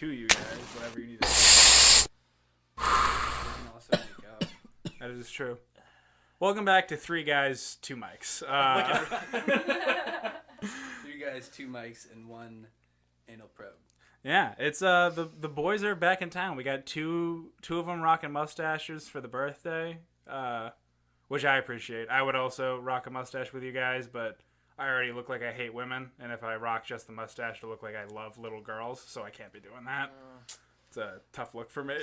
to you guys whenever you need to. You can also make out. That is true. Welcome back to 3 Guys, 2 Mics. 3 guys, 2 mics, and 1 anal probe. Yeah, it's the boys are back in town. We got two of them rocking mustaches for the birthday, which I appreciate. I would also rock a mustache with you guys, but I already look like I hate women, and if I rock just the mustache, it'll look like I love little girls, so I can't be doing that. It's a tough look for me.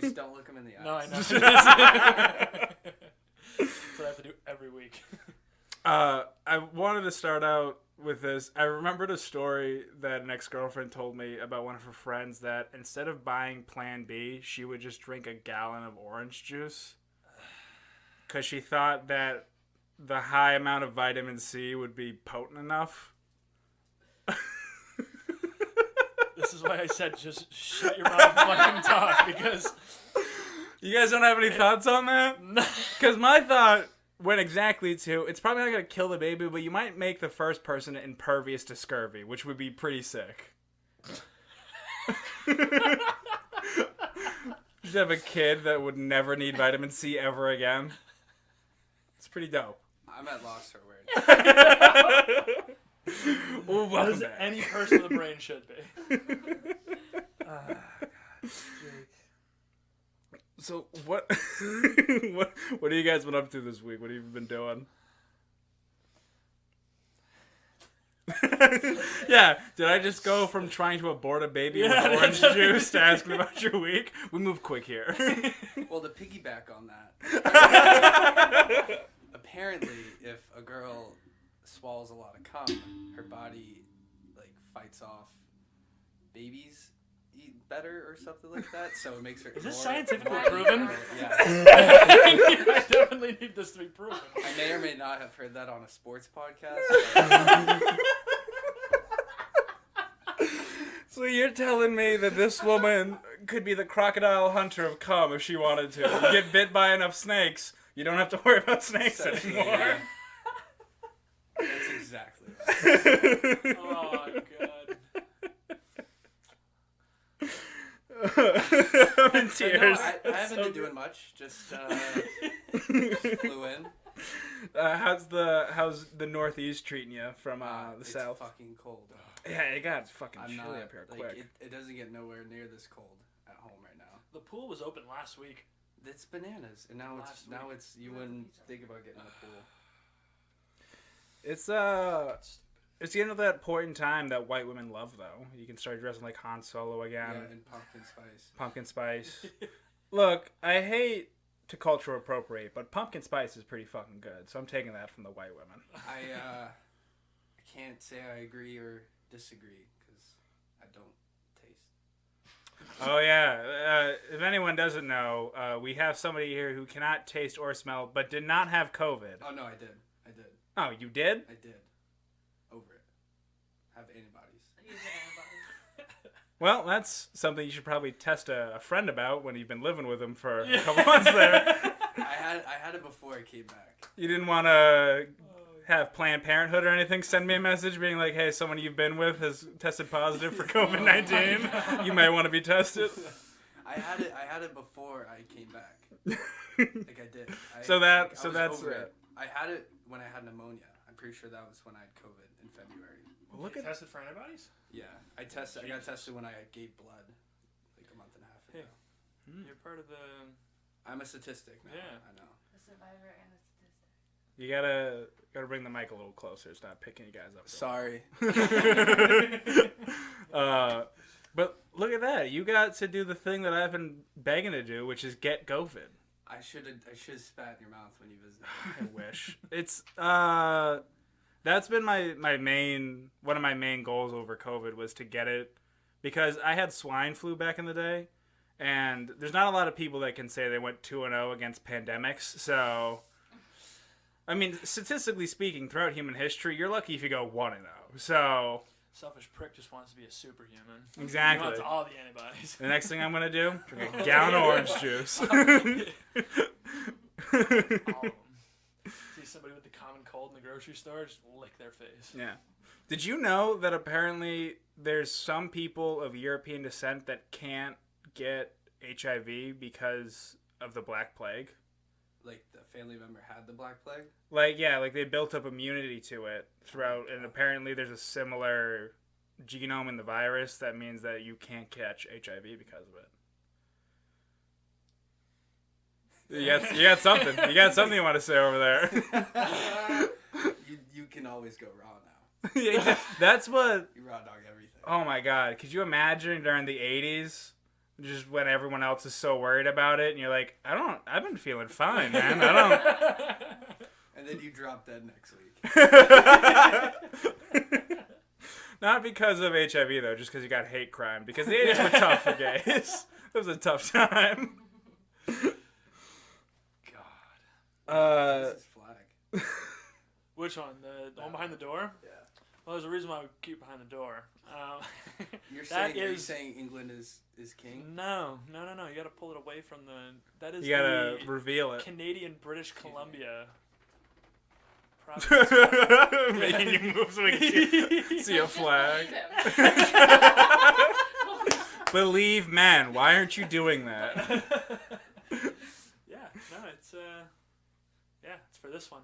Just don't look them in the eyes. No, I know. That's what I have to do every week. I wanted to start out with this. I remembered a story that an ex-girlfriend told me about one of her friends that instead of buying Plan B, she would just drink a gallon of orange juice because she thought that the high amount of vitamin C would be potent enough. This is why I said just shut your mouth and let him talk, because... You guys don't have any thoughts on that? Because my thought went exactly to, it's probably not going to kill the baby, but you might make the first person impervious to scurvy, which would be pretty sick. Just have a kid that would never need vitamin C ever again. It's pretty dope. I'm at loss for words. Ooh, As any person with a brain should be. So what what have you guys been up to this week? What have you been doing? Yeah, did I just go from trying to abort a baby with orange juice to asking about your week? We move quick here. Well, to piggyback on that, apparently if a girl swallows a lot of cum, her body like fights off babies better or something like that, so it makes her. Is this more, scientifically more proven? Yeah. I definitely need this to be proven. I may or may not have heard that on a sports podcast. So you're telling me that this woman could be the crocodile hunter of cum if she wanted to. You get bit by enough snakes, you don't have to worry about snakes anymore. Yeah. That's exactly right. Oh, God. I'm in tears. No, I haven't been doing much. Just flew in. How's the Northeast treating you from the South? It's fucking cold. Yeah, it got fucking I'm chilly not, up here like, quick. It doesn't get nowhere near this cold at home right now. The pool was open last week. It's bananas, and now it's you wouldn't think about getting in the pool. It's getting to that point in time that white women love, though. You can start dressing like Han Solo again. Yeah, and pumpkin spice. Pumpkin spice. Look, I hate to culture appropriate, but pumpkin spice is pretty fucking good, so I'm taking that from the white women. I can't say I agree or disagree because I don't taste. Oh, yeah. If anyone doesn't know, we have somebody here who cannot taste or smell, but did not have COVID. Oh, no, I did. Oh, you did? I did. Over it. Have antibodies. Well, that's something you should probably test a friend about when you've been living with him for a couple months there. I had it before I came back. You didn't want to have Planned Parenthood or anything send me a message being like, hey, someone you've been with has tested positive for COVID-19. You might want to be tested. I had it before I came back. Like I did. That's over it. I had it when I had pneumonia. I'm pretty sure that was when I had COVID in February. Well, look You at tested for antibodies? Yeah, I got tested when I gave blood, like a month and a half ago. You're part of the... I'm a statistic now. Yeah. I know. A survivor and a statistic. You gotta bring the mic a little closer. It's not picking you guys up. Sorry. But look at that. You got to do the thing that I've been begging to do, which is get COVID. I should have spat in your mouth when you visited. I wish. It's that's been one of my main goals over COVID was to get it because I had swine flu back in the day, and there's not a lot of people that can say they went 2-0 against pandemics. So, I mean, statistically speaking, throughout human history, you're lucky if you go 1-0. So. Selfish prick just wants to be a superhuman. Exactly. He wants all the antibodies. The next thing I'm going to do, drink a gallon of orange juice. All of them. See somebody with the common cold in the grocery store, just lick their face. Yeah. Did you know that apparently there's some people of European descent that can't get HIV because of the Black Plague? Like the family member had the Black Plague? Like, yeah, like they built up immunity to it throughout, and apparently there's a similar genome in the virus that means that you can't catch HIV because of it. You got something. You got something you want to say over there. You can always go raw now. Yeah, that's what... You raw dog everything. Oh my god. Could you imagine during the 80s, just when everyone else is so worried about it, and you're like, I've been feeling fine, man. I don't... And then you drop dead next week. Not because of HIV, though, just because you got hate crime. Because the 80s were tough for gays. It was a tough time. This is flag. Which one? The one behind the door? Yeah. Well, there's a reason why we keep behind the door. Are that you saying England is king? No. You got to pull it away from the. That is You gotta the reveal it. Canadian British Columbia. Making you move so we can see a flag. Believe men. Why aren't you doing that? It's for this one.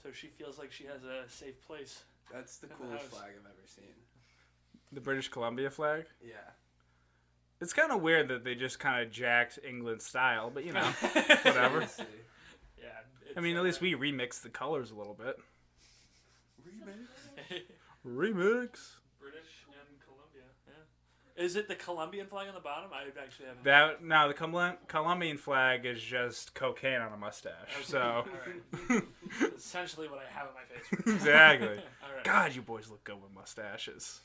So she feels like she has a safe place. That's the coolest flag I've ever seen. The British Columbia flag? Yeah. It's kind of weird that they just kind of jacked England's style, but you know, whatever. Yeah. I mean, at least we remixed the colors a little bit. Remix. British and Columbia. Yeah. Is it the Colombian flag on the bottom? I actually haven't. No, the Colombian flag is just cocaine on a mustache. Okay. So. All right. Essentially what I have on my face. Exactly. All right. God, you boys look good with mustaches.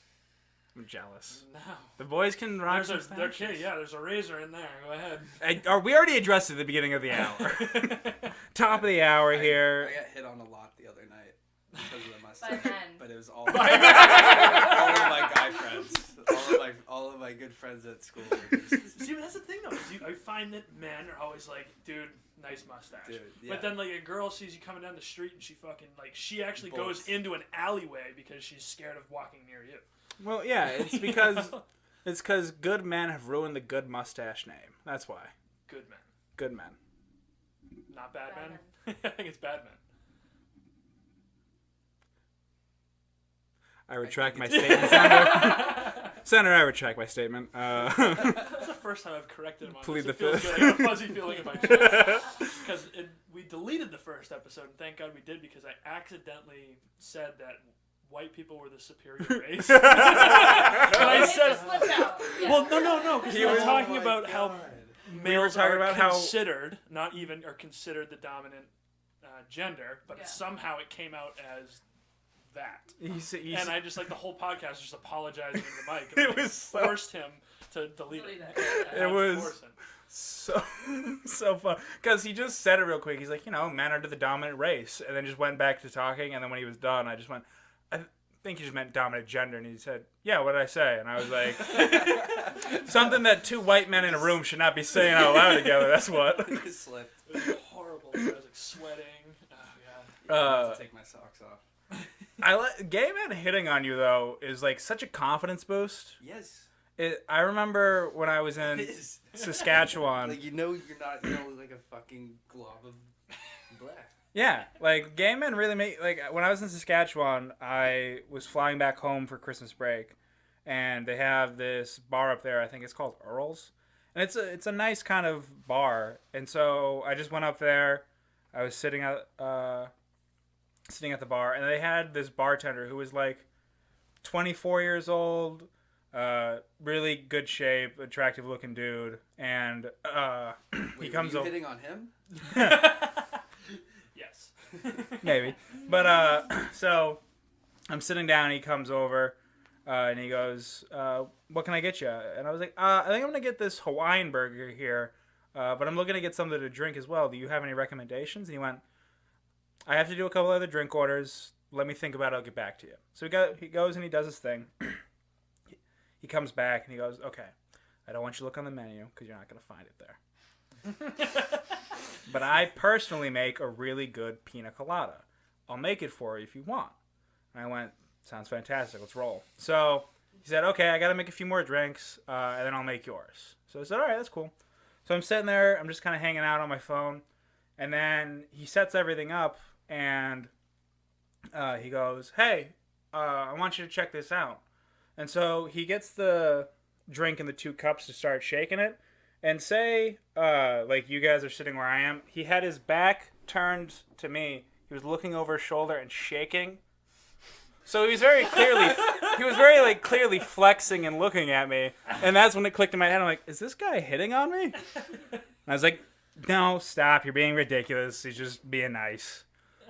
I'm jealous. No. The boys can rock There's mustaches. there's a razor in there. Go ahead. We already addressed it at the beginning of the hour. Top of the hour here. I got hit on a lot the other night because of the mustache. By men. But it was all of my guy friends. All of my good friends at school. See, but that's the thing though. I find that men are always like, dude, nice mustache. Dude, yeah. But then like a girl sees you coming down the street and she fucking like she actually Bolts. goes into an alleyway because she's scared of walking near you. Well, yeah, it's because good men have ruined the good mustache name. That's why. Good men. Good men. Not bad, Bad men. I think it's bad men. I retract my statement, Senator. Senator, I retract my statement. That's the first time I've corrected him on Plead this. the It feels fifth. good. I got a fuzzy feeling about it. Because we deleted the first episode, and thank God we did, because I accidentally said that white people were the superior race. And I It said, just slipped out. Yeah. well, no, because we were talking Oh my about how God. males talking are about how- considered, not even are considered the dominant gender, but Yeah. somehow it came out as that. He's And I just like the whole podcast was just apologizing to the mic. It And was so- forced him to delete Delete it. it. I had to was- force him. so fun. Because he just said it real quick. He's like, men are the dominant race. And then just went back to talking. And then when he was done, I just went, I think he just meant dominant gender. And he said, yeah, what did I say? And I was like, something that two white men in a room should not be saying out loud together. That's what. It slipped. It was horrible. I was like sweating. Oh, God. I have to take my socks off. Gay men hitting on you, though, is like such a confidence boost. Yes. I remember when I was in It is. Saskatchewan. Like, you're not, like a fucking glob of black. Yeah, like gay men really make when I was in Saskatchewan, I was flying back home for Christmas break, and they have this bar up there. I think it's called Earl's, and it's a nice kind of bar. And so I just went up there. I was sitting at the bar, and they had this bartender who was like 24 years old. Really good shape, attractive looking dude, and he comes Were you over. hitting on him? Yes. Maybe, but so I'm sitting down. He comes over, and he goes, "What can I get you?" And I was like, "I think I'm gonna get this Hawaiian burger here, but I'm looking to get something to drink as well. Do you have any recommendations?" And he went, "I have to do a couple other drink orders. Let me think about it. I'll get back to you." So he goes and he does his thing. He comes back and he goes, "Okay, I don't want you to look on the menu because you're not going to find it there. But I personally make a really good pina colada. I'll make it for you if you want." And I went, sounds fantastic. Let's roll. So he said, okay, I got to make a few more drinks, and then I'll make yours. So I said, all right, that's cool. So I'm sitting there. I'm just kind of hanging out on my phone. And then he sets everything up, and he goes, hey, I want you to check this out. And so he gets the drink in the 2 cups to start shaking it. And say, like, you guys are sitting where I am. He had his back turned to me. He was looking over his shoulder and shaking. So he was very clearly flexing and looking at me. And that's when it clicked in my head. I'm like, is this guy hitting on me? And I was like, no, stop. You're being ridiculous. He's just being nice.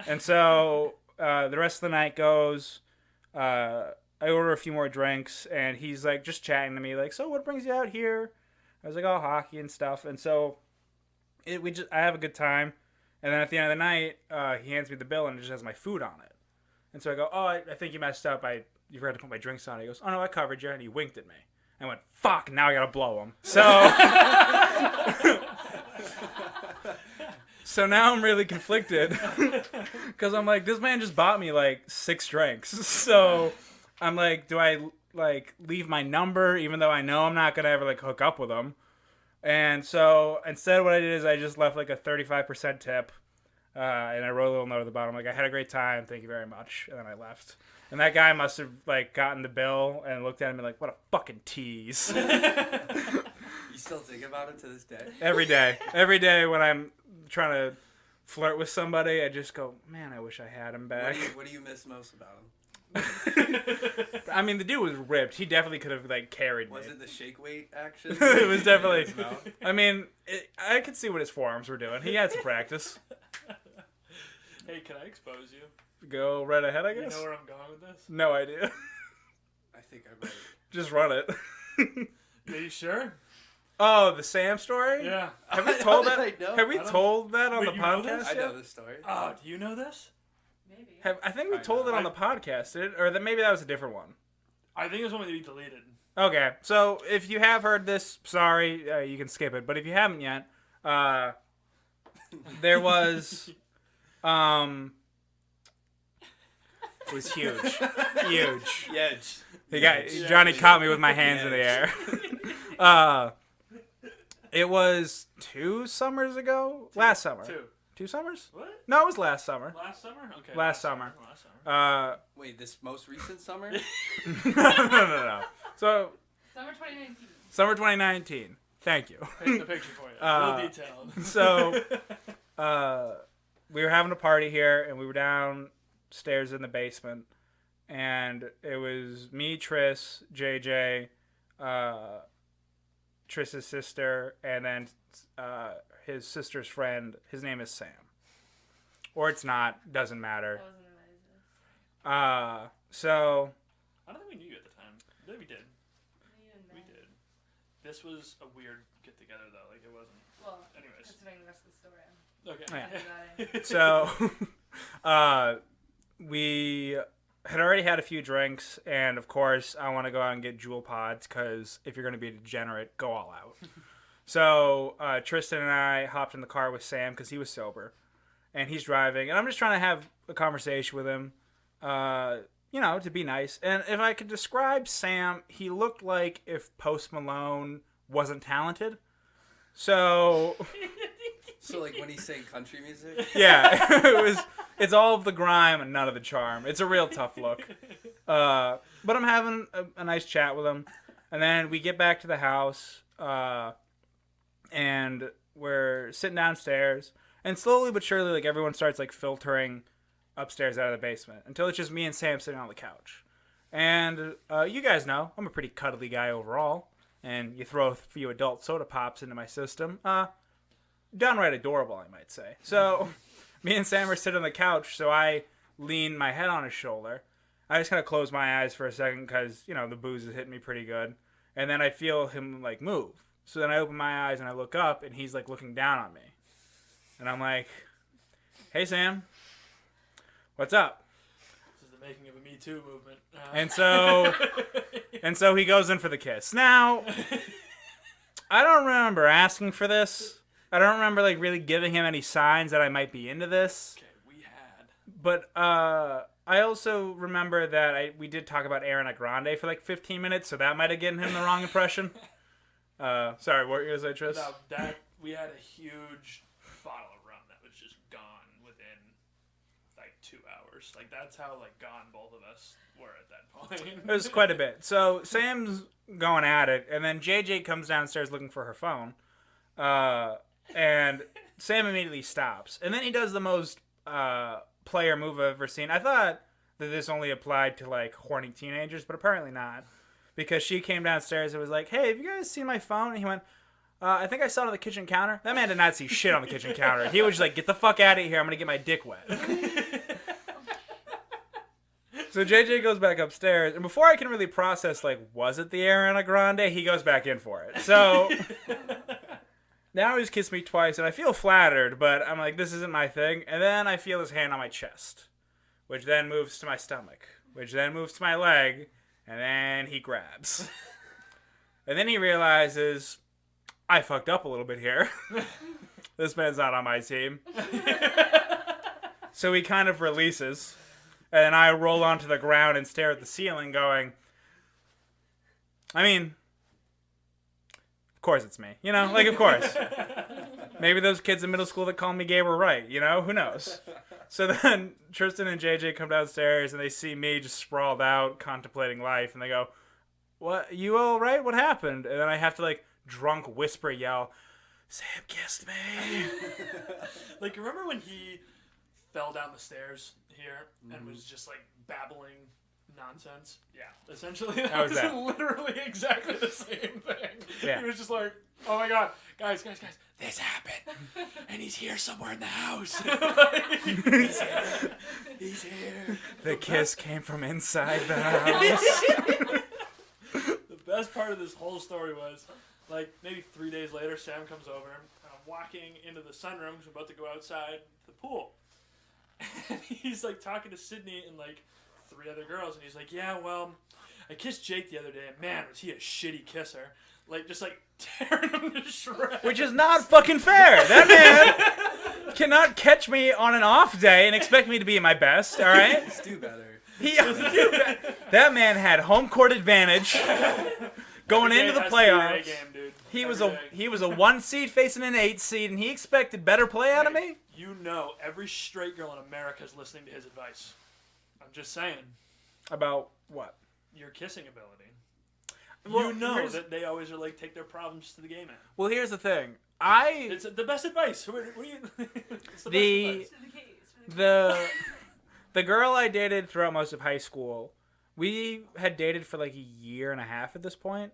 And so the rest of the night goes. I order a few more drinks, and he's like just chatting to me, like, so what brings you out here? I was like, oh, hockey and stuff. And so I have a good time. And then at the end of the night, he hands me the bill, and it just has my food on it. And so I go, oh, I think you messed up. You forgot to put my drinks on it. He goes, oh, no, I covered you. And he winked at me. I went, fuck, now I got to blow him. So now I'm really conflicted because I'm like, this man just bought me like 6 drinks. So I'm like, do I like leave my number even though I know I'm not going to ever like hook up with him? And so instead what I did is I just left like a 35% tip. And I wrote a little note at the bottom like, I had a great time. Thank you very much. And then I left. And that guy must have like gotten the bill and looked at me like, what a fucking tease. You still think about it to this day? Every day when I'm trying to flirt with somebody, I just go, man, I wish I had him back. What do you miss most about him? I mean, the dude was ripped. He definitely could have like carried me. Was it the shake weight action? It was definitely. I mean, I could see what his forearms were doing. He had some practice. Hey, can I expose you? Go right ahead, I guess. You know where I'm going with this? No idea. I think I might. Just run it. Are you sure? Oh, the Sam story? Yeah. Have we told that? Have we I don't- told that on Wait, the you know podcast this? I yet? know this story. Oh, do you know this? Maybe. I think we I told know. it on the podcast, did it? Or maybe that was a different one. I think it was one that we deleted. Okay, so if you have heard this, sorry, you can skip it. But if you haven't yet, there was, it was huge, huge. Yedge. Johnny caught me with my hands in the air. It was 2 summers ago. Last summer. 2 summers? What? No, it was last summer. Last summer? Okay. Last summer. Last summer. Wait, this most recent summer? No. So Summer 2019. summer 2019. Thank you. Paint the picture for you. Real detailed. So, we were having a party here, and we were downstairs in the basement, and it was me, Triss, JJ, Triss's sister, and then his sister's friend. His name is Sam. Or it's not. Doesn't matter. That wasn't amazing. So... I don't think we knew you at the time. Maybe we did. We did. This was a weird get together though. Like it wasn't. Well, Anyways. considering the rest of the story. Okay. Yeah. So, we had already had a few drinks, and of course, I want to go out and get Jewel Pods, because if you're going to be a degenerate, go all out. So, Tristan and I hopped in the car with Sam, because he was sober, and he's driving, and I'm just trying to have a conversation with him, to be nice. And if I could describe Sam, he looked like if Post Malone wasn't talented. So... So, like, when he's saying country music? Yeah, it's all of the grime and none of the charm. It's a real tough look. But I'm having a nice chat with him. And then we get back to the house, and we're sitting downstairs. And slowly but surely, like, everyone starts, like, filtering upstairs out of the basement until it's just me and Sam sitting on the couch. And you guys know, I'm a pretty cuddly guy overall. And you throw a few adult soda pops into my system. Downright adorable, I might say. So, me and Sam are sitting on the couch, so I lean my head on his shoulder. I just kind of close my eyes for a second because, the booze is hitting me pretty good. And then I feel him, like, move. So then I open my eyes and I look up, and he's, like, looking down on me. And I'm like, hey, Sam, what's up? This is the making of a Me Too movement. And so he goes in for the kiss. Now, I don't remember asking for this. I don't remember, like, really giving him any signs that I might be into this. Okay, we had. But I I also remember that we did talk about Ariana Grande for like 15 minutes, so that might have given him the wrong impression. Sorry, what were you going to say, Tris? No, that we had a huge bottle of rum that was just gone within like 2 hours. Like that's how like gone both of us were at that point. It was quite a bit. So Sam's going at it, and then JJ comes downstairs looking for her phone, and Sam immediately stops. And then he does the most player move I've ever seen. I thought that this only applied to like horny teenagers, but apparently not. Because she came downstairs and was like, hey, have you guys seen my phone? And he went, I think I saw it on the kitchen counter. That man did not see shit on the kitchen counter. He was just like, get the fuck out of here. I'm going to get my dick wet. So JJ goes back upstairs. And before I can really process, like, was it the Ariana Grande? He goes back in for it. So now he's kissed me twice. And I feel flattered. But I'm like, this isn't my thing. And then I feel his hand on my chest. Which then moves to my stomach. Which then moves to my leg. And then he grabs. And then he realizes, I fucked up a little bit here. This man's not on my team. So he kind of releases. And I roll onto the ground and stare at the ceiling going, I mean, of course it's me. You know, like, of course. Maybe those kids in middle school that called me gay were right. You know, who knows? So then Tristan and JJ come downstairs and they see me just sprawled out contemplating life. And they go, what? You all right? What happened? And then I have to like drunk whisper yell, Sam kissed me. Like, remember when he fell down the stairs here and was just like babbling nonsense? Yeah, essentially that was literally exactly the same thing. Yeah. He was just like, oh my god, guys, this happened, and he's here somewhere in the house. Like, he's here. The kiss came from inside the house. The best part of this whole story was, like, maybe 3 days later, Sam comes over, and I'm walking into the sunroom because I'm about to go outside the pool. And he's, like, talking to Sydney and, like, 3 other girls, and he's like, yeah, well, I kissed Jake the other day, and man, was he a shitty kisser. Like, just, like, tearing him to shreds. Which is not fucking fair. That man cannot catch me on an off day and expect me to be my best, all right? Let's do better. That man had home court advantage going into the playoffs. Game, dude. He was a 1 seed facing an 8 seed, and he expected better play out of me? You know, every straight girl in America is listening to his advice. I'm just saying. About what? Your kissing ability. Well, you know that they always are like, take their problems to the gay man. Well, here's the thing. It's the best advice. What are you? It's the best advice. The girl I dated throughout most of high school, we had dated for like a year and a half at this point.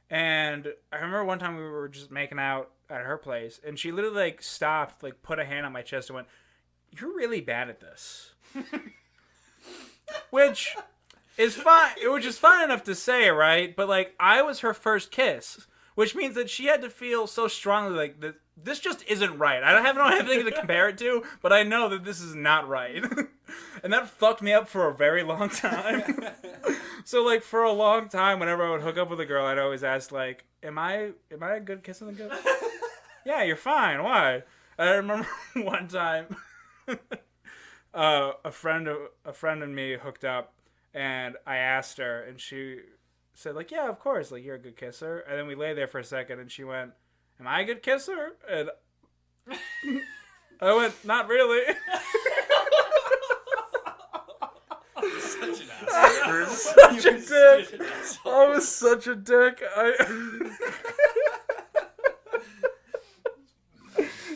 And I remember one time we were just making out at her place, and she literally like stopped, like put a hand on my chest and went, "You're really bad at this." Which is fine. Which is fine enough to say, right? But like, I was her first kiss, which means that she had to feel so strongly like that this just isn't right. I don't have anything to compare it to, but I know that this is not right. And that fucked me up for a very long time. So like for a long time, whenever I would hook up with a girl, I'd always ask like, "Am I a good kisser? The good?" Yeah, you're fine. Why? I remember one time, a friend and me hooked up, and I asked her, and she said like, "Yeah, of course. Like you're a good kisser." And then we lay there for a second, and she went, "Am I a good kisser?" And I went, "Not really." Such a dick. I was such a dick.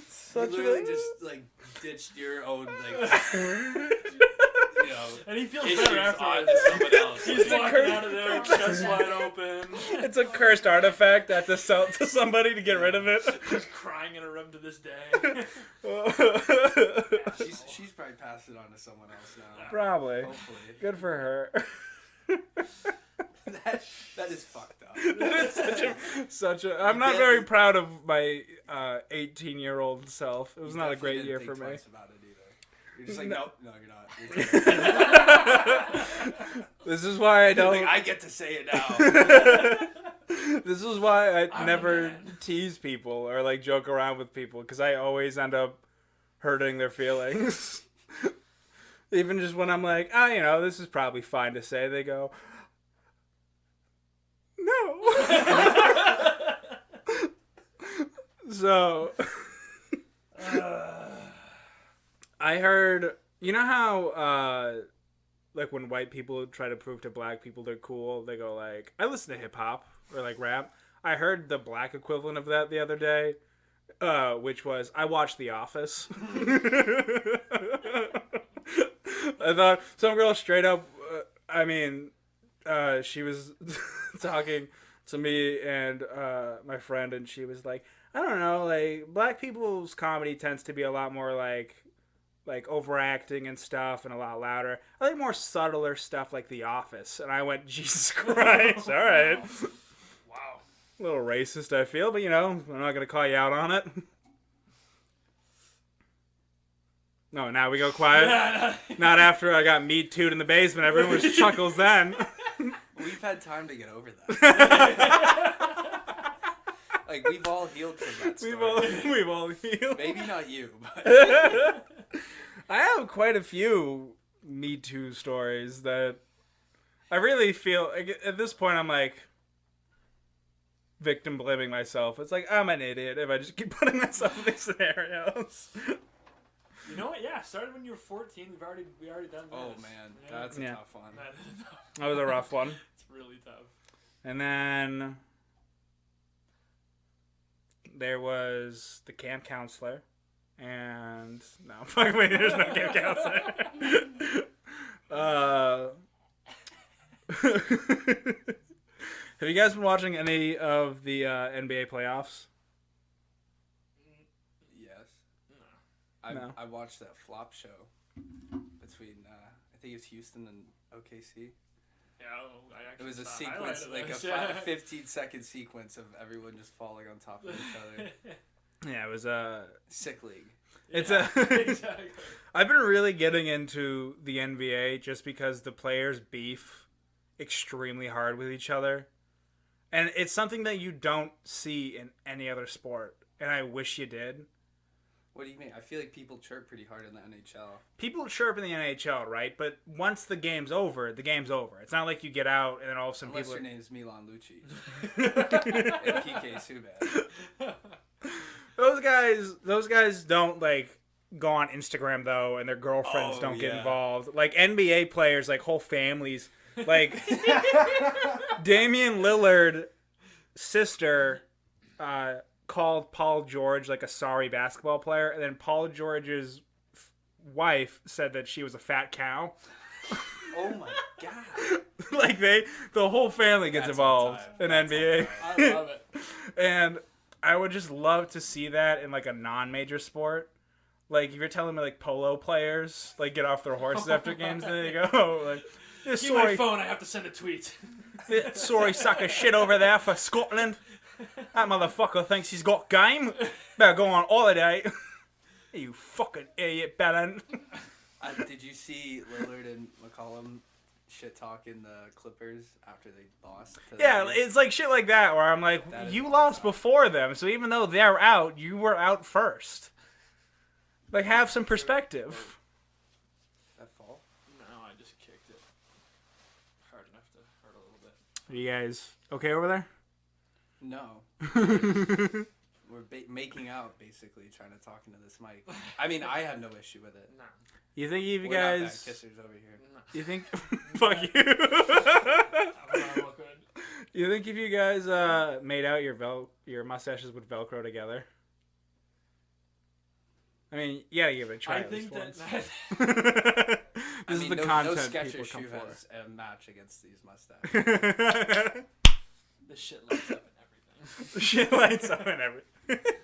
Such you literally just like ditched your own like and he feels issues better afterwards. onto someone else. He's walking out of there, chest wide open. It's a cursed artifact. I have to sell it to somebody to get rid of it. Just crying in a room to this day. She's probably passed it on to someone else now. Probably. Hopefully. Good for her. That is fucked up. That is such a. I'm not very proud of my 18-year-old self. It was not a great year for me. Twice about it either. You're just like, no, you're not. This is why I don't. Like, I get to say it now. This is why I never tease people or like joke around with people, because I always end up hurting their feelings. Even just when I'm like, oh, you know, this is probably fine to say, they go, no. So, I heard, you know how, like when white people try to prove to black people they're cool, they go like, I listen to hip hop or like rap. I heard the black equivalent of that the other day, which was, I watched The Office. I thought some girl straight up, she was talking to me and my friend, and she was like, I don't know, like, black people's comedy tends to be a lot more like overacting and stuff and a lot louder. I like more subtler stuff like The Office. And I went, Jesus Christ, all right. Wow. A little racist, I feel, but, you know, I'm not going to call you out on it. No, now we go quiet. Yeah, no. Not after I got Me Too'd in the basement. Everyone was chuckles then. We've had time to get over that. Like, we've all healed from that story. We've all healed. Maybe not you, but... I have quite a few Me Too stories that I really feel, at this point, I'm like, victim blaming myself. It's like, I'm an idiot if I just keep putting myself in these scenarios. You know what? Yeah, started when you were 14. We already done this. Oh, man. Yeah. That's a Yeah. tough one. That was a rough one. It's really tough. And then there was the camp counselor. And no, wait, there's no camp counselor. Have you guys been watching any of the NBA playoffs? Yes. No. I watched that flop show between, I think it's Houston and OKC. Yeah, I It actually was a saw sequence, highlight like of a this. 15-second sequence of everyone just falling on top of each other. Yeah, it was Sick league. It's Yeah, a. exactly. I've been really getting into the NBA just because the players beef extremely hard with each other, and it's something that you don't see in any other sport. And I wish you did. What do you mean? I feel like people chirp pretty hard in the NHL. People chirp in the NHL, right? But once the game's over, the game's over. It's not like you get out and then all of a sudden Unless people your name's Milan Lucic. And PK Subban. Those guys don't like go on Instagram though, and their girlfriends Oh, don't get yeah. involved. Like NBA players, like whole families, like Damian Lillard's sister called Paul George like a sorry basketball player, and then Paul George's wife said that she was a fat cow. Oh my god. Like the whole family gets That's involved on in time. NBA. I love it. And I would just love to see that in like a non-major sport. Like if you're telling me like polo players like get off their horses after games, and they go like, Give me sorry, my phone. I have to send a tweet. sorry sack of shit over there for Scotland. That motherfucker thinks he's got game. Better go on holiday. You fucking idiot, Bellin. Did you see Lillard and McCollum shit talking the Clippers after they lost? To the Yeah, Nuggets? it's like shit like that where I'm like, That is you fucked lost up. before them, so even though they're out, you were out first. Like, have some perspective. That fall? No, I just kicked it hard enough to hurt a little bit. Are you guys okay over there? No. We're making out, basically, trying to talk into this mic. I mean, I have no issue with it. No. You think if you We're not bad guys... kissers over here. No. You think... Fuck you. I'm not look good. You think if you guys made out your mustaches would Velcro together? I mean, you gotta give it a try I at least think once. that. This is the no content Skechers people come shoe for. has a match against these mustaches. This shit lights up and everything. Shit lights up and everything.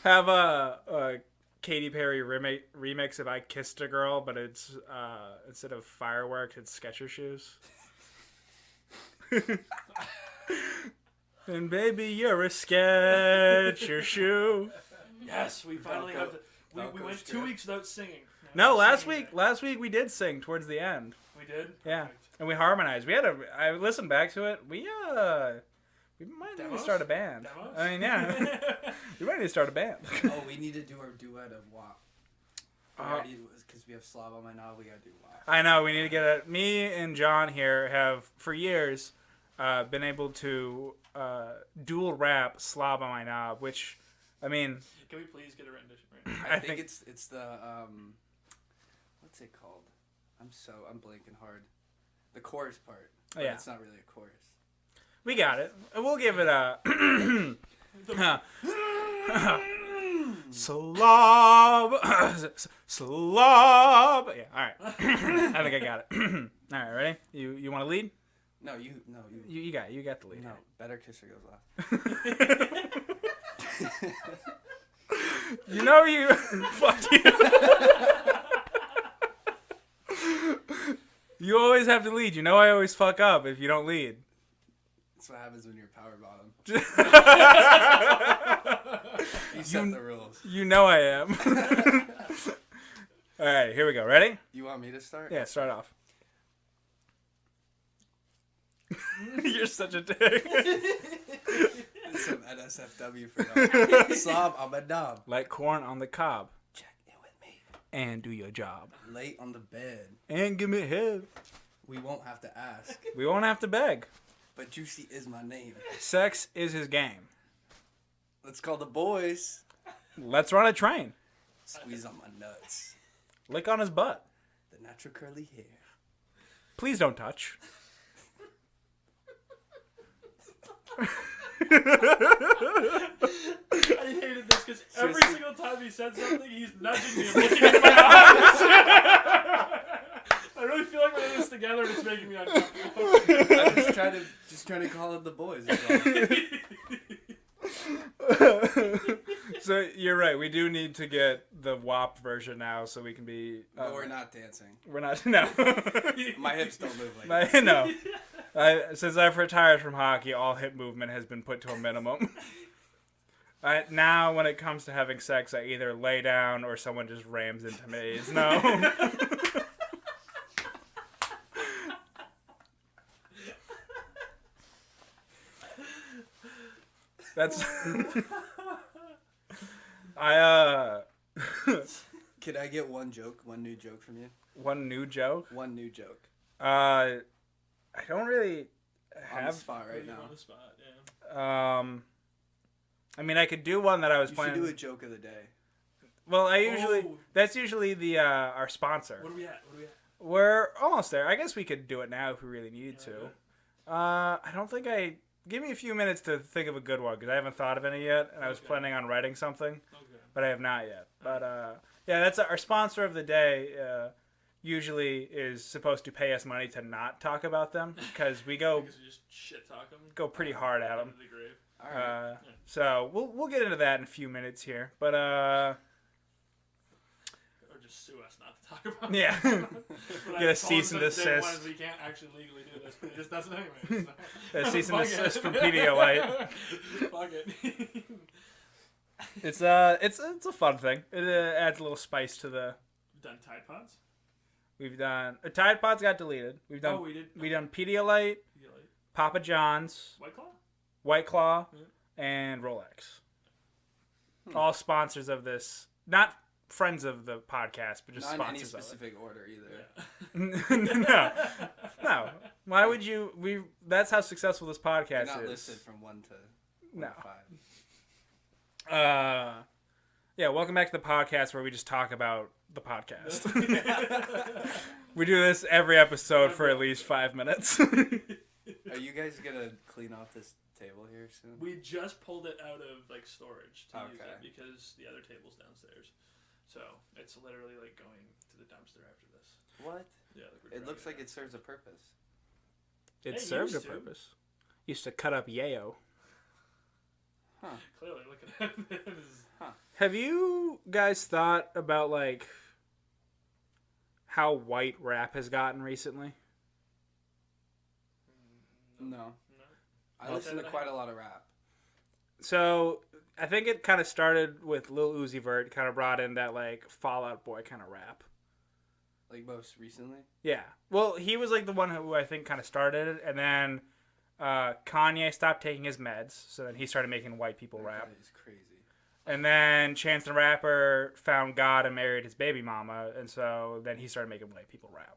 Have a Katy Perry remix of "I Kissed a Girl," but it's instead of fireworks, it's Skechers shoes. And baby, you're a Skechers shoe. Yes, we finally Velcro- have to. We Velcro went 2 strip. weeks without singing. No, We're last singing week we did sing towards the end. We did. Yeah. Perfect. And we harmonized. I listened back to it. We might need to Demos? start a band. Demos? I mean, yeah. We might need to start a band. Oh, we need to do our duet of WAP. Because we have slob on my knob, we gotta do WAP. I know, we need to get it. Me and John here have, for years, been able to dual rap slob on my knob, which, I mean... Can we please get a rendition? I think it's the, what's it called? I'm blanking hard. The chorus part. But yeah. It's not really a chorus. We got it. We'll give it a... Slob. Slob. Yeah, all right. I think I got it. All right, ready? You want to lead? No, you. You got the lead. No, better kisser goes last. You know you. Fuck you. You always have to lead. You know I always fuck up if you don't lead. That's what happens when you're power bottom. You set the rules. You know I am. All right, here we go. Ready? You want me to start? Yeah, start off. You're such a dick. Some NSFW for y'all. Slob on my knob. Like corn on the cob. Check in with me. And do your job. Late on the bed. And give me head. We won't have to ask. We won't have to beg. But Juicy is my name. Sex is his game. Let's call the boys. Let's run a train. Squeeze on my nuts. Lick on his butt. The natural curly hair. Please don't touch. I hated this because every single time he said something, he's nudging me and looking at my eyes. I really feel like we're in this together and it's making me uncomfortable. I'm just trying to call it the boys. So you're right. We do need to get the WAP version now, so we can be. But we're not dancing. We're not. No. My hips don't move like that. No. Since I've retired from hockey, all hip movement has been put to a minimum. Now, when it comes to having sex, I either lay down or someone just rams into me. No. That's. Can I get one new joke from you? One new joke? One new joke. I don't really have. On the spot right now. On the spot, yeah. I mean, I could do one that I was planning. You should do a joke of the day. Well, that's usually the our sponsor. What are we at? We're almost there. I guess we could do it now if we really needed to. I don't think give me a few minutes to think of a good one because I haven't thought of any yet, and I was planning on writing something, but I have not yet. But yeah, that's our sponsor of the day. Usually is supposed to pay us money to not talk about them because we Because we just shit talk them. go pretty hard at them. All right. So we'll get into that in a few minutes here, but Or just sue us not to talk about yeah, get a cease and desist. We can't actually legally do this, but he just does it anyway. So. A cease and desist from Pedialyte. Fuck it. It's a fun thing. It adds a little spice to the. Done Tide Pods. We've done Tide Pods got deleted. We've done. We did. We've done Pedialyte, Papa John's, White Claw, and Rolex. All sponsors of this, not friends of the podcast, but just not in any sponsors specific order either. Yeah. No. Why would you? That's how successful this podcast You're not is. listed from 1 to 5. Yeah. Welcome back to the podcast where we just talk about the podcast. We do this every episode for at least 5 minutes. Are you guys gonna clean off this table here soon? We just pulled it out of storage to use it because the other table's downstairs. So it's literally like going to the dumpster after this. What? Yeah. It looks like it serves a purpose. It served a purpose. Used to cut up yayo. Huh. Clearly, looking at this. Huh. Have you guys thought about how white rap has gotten recently? No. I listen to quite a lot of rap. So I think it kind of started with Lil Uzi Vert, kind of brought in that Fall Out Boy kind of rap. Like most recently? Yeah. Well, he was the one who I think kind of started it, and then Kanye stopped taking his meds, so then he started making white people rap. That is crazy. And then Chance the Rapper found God and married his baby mama, and so then he started making white people rap.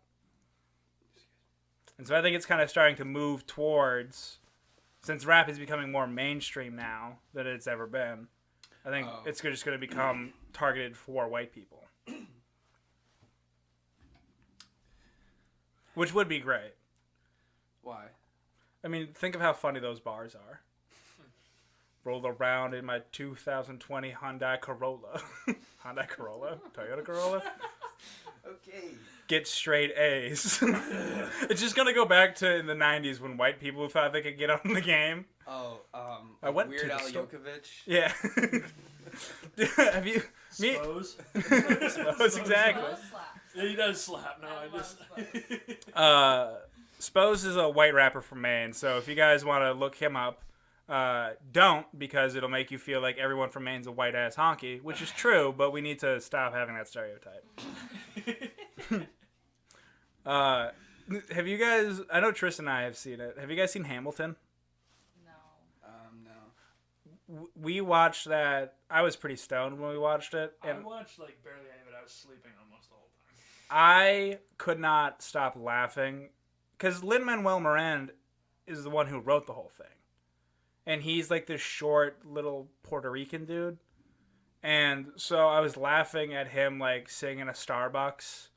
And so I think it's kind of starting to move towards, since rap is becoming more mainstream now than it's ever been, I think it's just going to become targeted for white people. Which would be great. Why? I mean, think of how funny those bars are. Roll around in my 2020 Hyundai Corolla. Hyundai Corolla? Toyota Corolla? Okay. Get straight A's. It's just gonna go back to in the 90s when white people thought they could get on the game. Oh, I went Weird to the Al store. Yankovic. Yeah. Have you... Me... Spose? Spose, exactly. Those slaps. Yeah, he does slap. No, I I just. love Spose is a white rapper from Maine, so if you guys want to look him up, don't, because it'll make you feel like everyone from Maine's a white-ass honky, which is true, but we need to stop having that stereotype. Have you guys... I know Tristan and I have seen it. Have you guys seen Hamilton? No. No. We watched that... I was pretty stoned when we watched it. I And watched like barely any of it. I was sleeping almost the whole time. I could not stop laughing, because Lin-Manuel Miranda is the one who wrote the whole thing. And he's like this short little Puerto Rican dude. And so I was laughing at him like sitting in a Starbucks,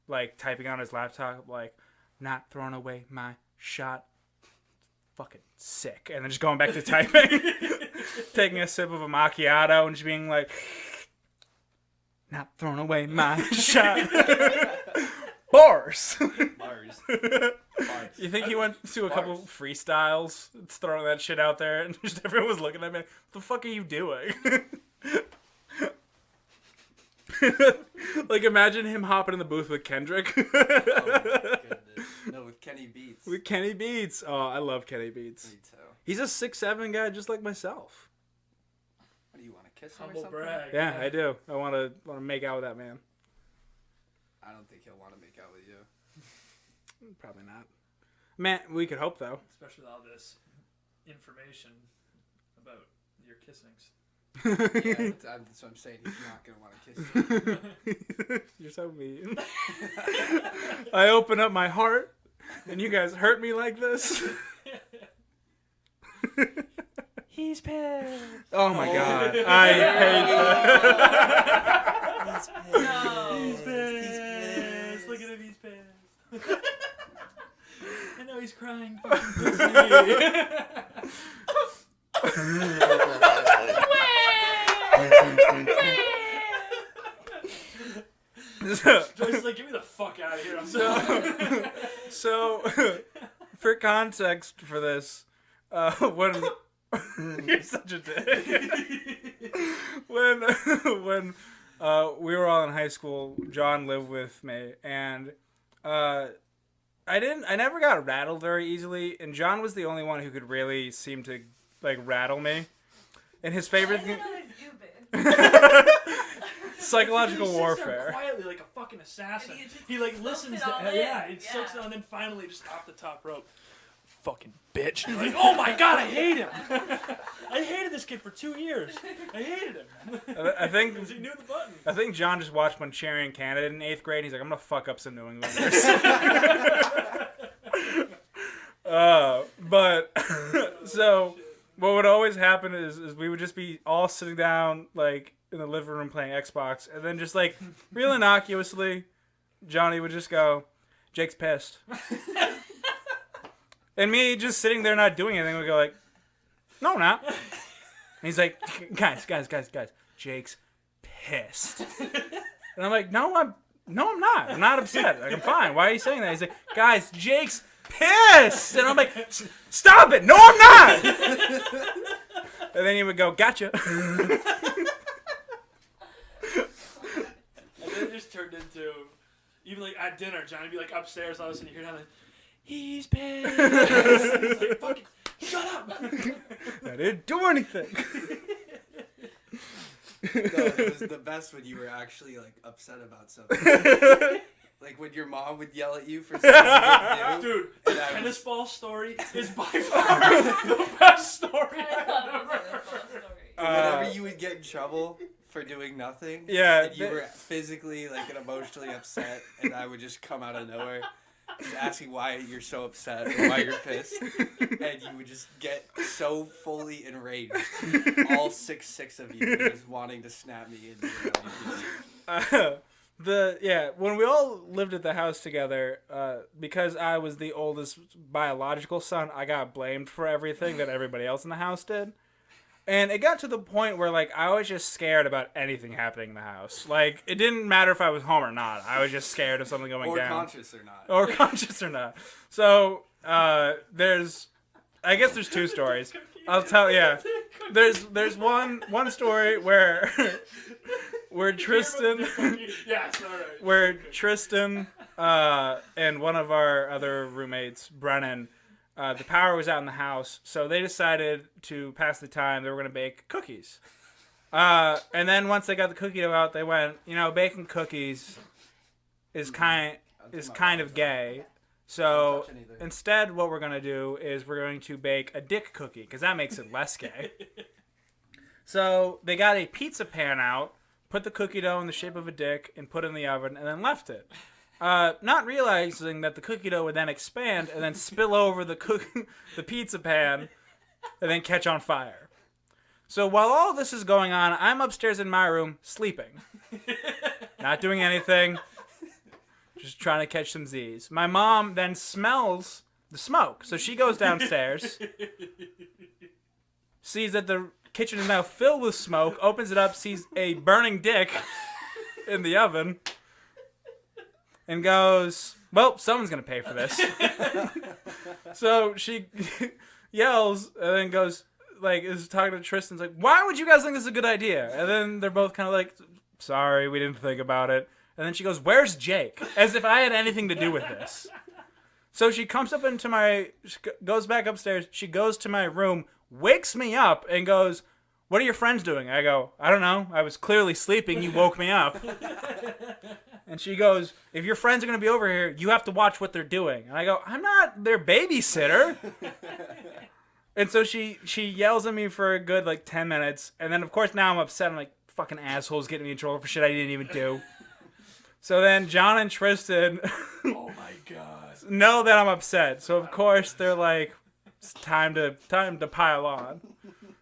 like typing on his laptop, like, not throwing away my shot. Fucking sick. And then just going back to typing, taking a sip of a macchiato and just being like, not throwing away my shot. Bars. Bars. You think he went to a couple freestyles, throwing that shit out there, and just everyone was looking at me, what the fuck are you doing? Like, imagine him hopping in the booth with Kendrick. Oh my goodness. No, with Kenny Beats. With Kenny Beats. Oh, I love Kenny Beats. Me too. He's a 6'7" guy just like myself. What do you want to kiss him or Humble something? brag. Yeah, I do. I want to make out with that man. I don't think he'll want to make out with you. Probably not. Man, we could hope, though. Especially with all this information about your kissings. Yeah, that's what I'm saying. He's not going to want to kiss you. You're so mean. I open up my heart, and you guys hurt me like this. He's pissed. Oh my god. I hate that. No. He's pissed. Look at him, he's pissed. I know he's crying. Fucking Joyce is like, get me the fuck out of here. I'm sorry. So, for context for this, when you're such a dick. when we were all in high school, John lived with me, and I never got rattled very easily, and John was the only one who could really seem to like rattle me. And his favorite thing, psychological He sits there warfare. quietly like a fucking assassin. And he just He like soaks listens it to all in. yeah, he Yeah. soaks it, and then finally just off the top rope. Fucking bitch. And you're like, oh my god, I hate him. I hated this kid for 2 years. I hated him. I think Because he knew the button. I think John just watched Manchurian Candidate in 8th grade. And he's like, I'm gonna fuck up some New Englanders. But so what would always happen is we would just be all sitting down like in the living room playing Xbox, and then just like real innocuously, Johnny would just go, "Jake's pissed," and me just sitting there not doing anything would go like, "No, I'm not." And he's like, guys, Jake's pissed. And I'm like, no, I'm not. I'm not upset. Like, I'm fine. Why are you saying that? He's like, guys, Jake's pissed. And I'm like, stop it. No, I'm not. And then he would go, gotcha. And then it just turned into, even like at dinner, Johnny would be like upstairs, all of a sudden you hear down like, he's pissed. He's like, fucking, shut up. I didn't do anything. No, it was the best when you were actually like upset about something. Like when your mom would yell at you for something you didn't do. Dude, the And I tennis was- ball story is by far the best story I I've love ever the tennis ball heard. story. Whenever you would get in trouble for doing nothing, Yeah, and you were physically like and emotionally upset, and I would just come out of nowhere, just asking why you're so upset or why you're pissed, and you would just get so fully enraged, all six of you, just wanting to snap me into when we all lived at the house together, because I was the oldest biological son, I got blamed for everything that everybody else in the house did. And it got to the point where, like, I was just scared about anything happening in the house. Like, it didn't matter if I was home or not. I was just scared of something going down. Or conscious or not. So, I guess there's two stories. I'll tell, yeah. There's one story where Tristan, where Tristan, and one of our other roommates, Brennan, the power was out in the house, so they decided to pass the time. They were going to bake cookies. And then once they got the cookie dough out, they went, baking cookies is kind of gay. So instead what we're going to do is we're going to bake a dick cookie, because that makes it less gay. So they got a pizza pan out, put the cookie dough in the shape of a dick, and put it in the oven, and then left it. Not realizing that the cookie dough would then expand and then spill over the pizza pan and then catch on fire. So while all this is going on, I'm upstairs in my room sleeping. Not doing anything. Just trying to catch some Z's. My mom then smells the smoke. So she goes downstairs, sees that the kitchen is now filled with smoke, opens it up, sees a burning dick in the oven, and goes, well, someone's going to pay for this. So she yells and then goes, like, is talking to Tristan's like, why would you guys think this is a good idea? And then they're both kind of like, sorry, we didn't think about it. And then she goes, where's Jake? As if I had anything to do with this. So she comes up goes back upstairs. She goes to my room, wakes me up, and goes, what are your friends doing? I go, I don't know. I was clearly sleeping. You woke me up. And she goes, if your friends are going to be over here, you have to watch what they're doing. And I go, I'm not their babysitter. And so she yells at me for a good, 10 minutes. And then, of course, now I'm upset. I'm like, fucking assholes getting me in trouble for shit I didn't even do. So then John and Tristan oh my god, know that I'm upset. So, of course, they're like, it's time to pile on.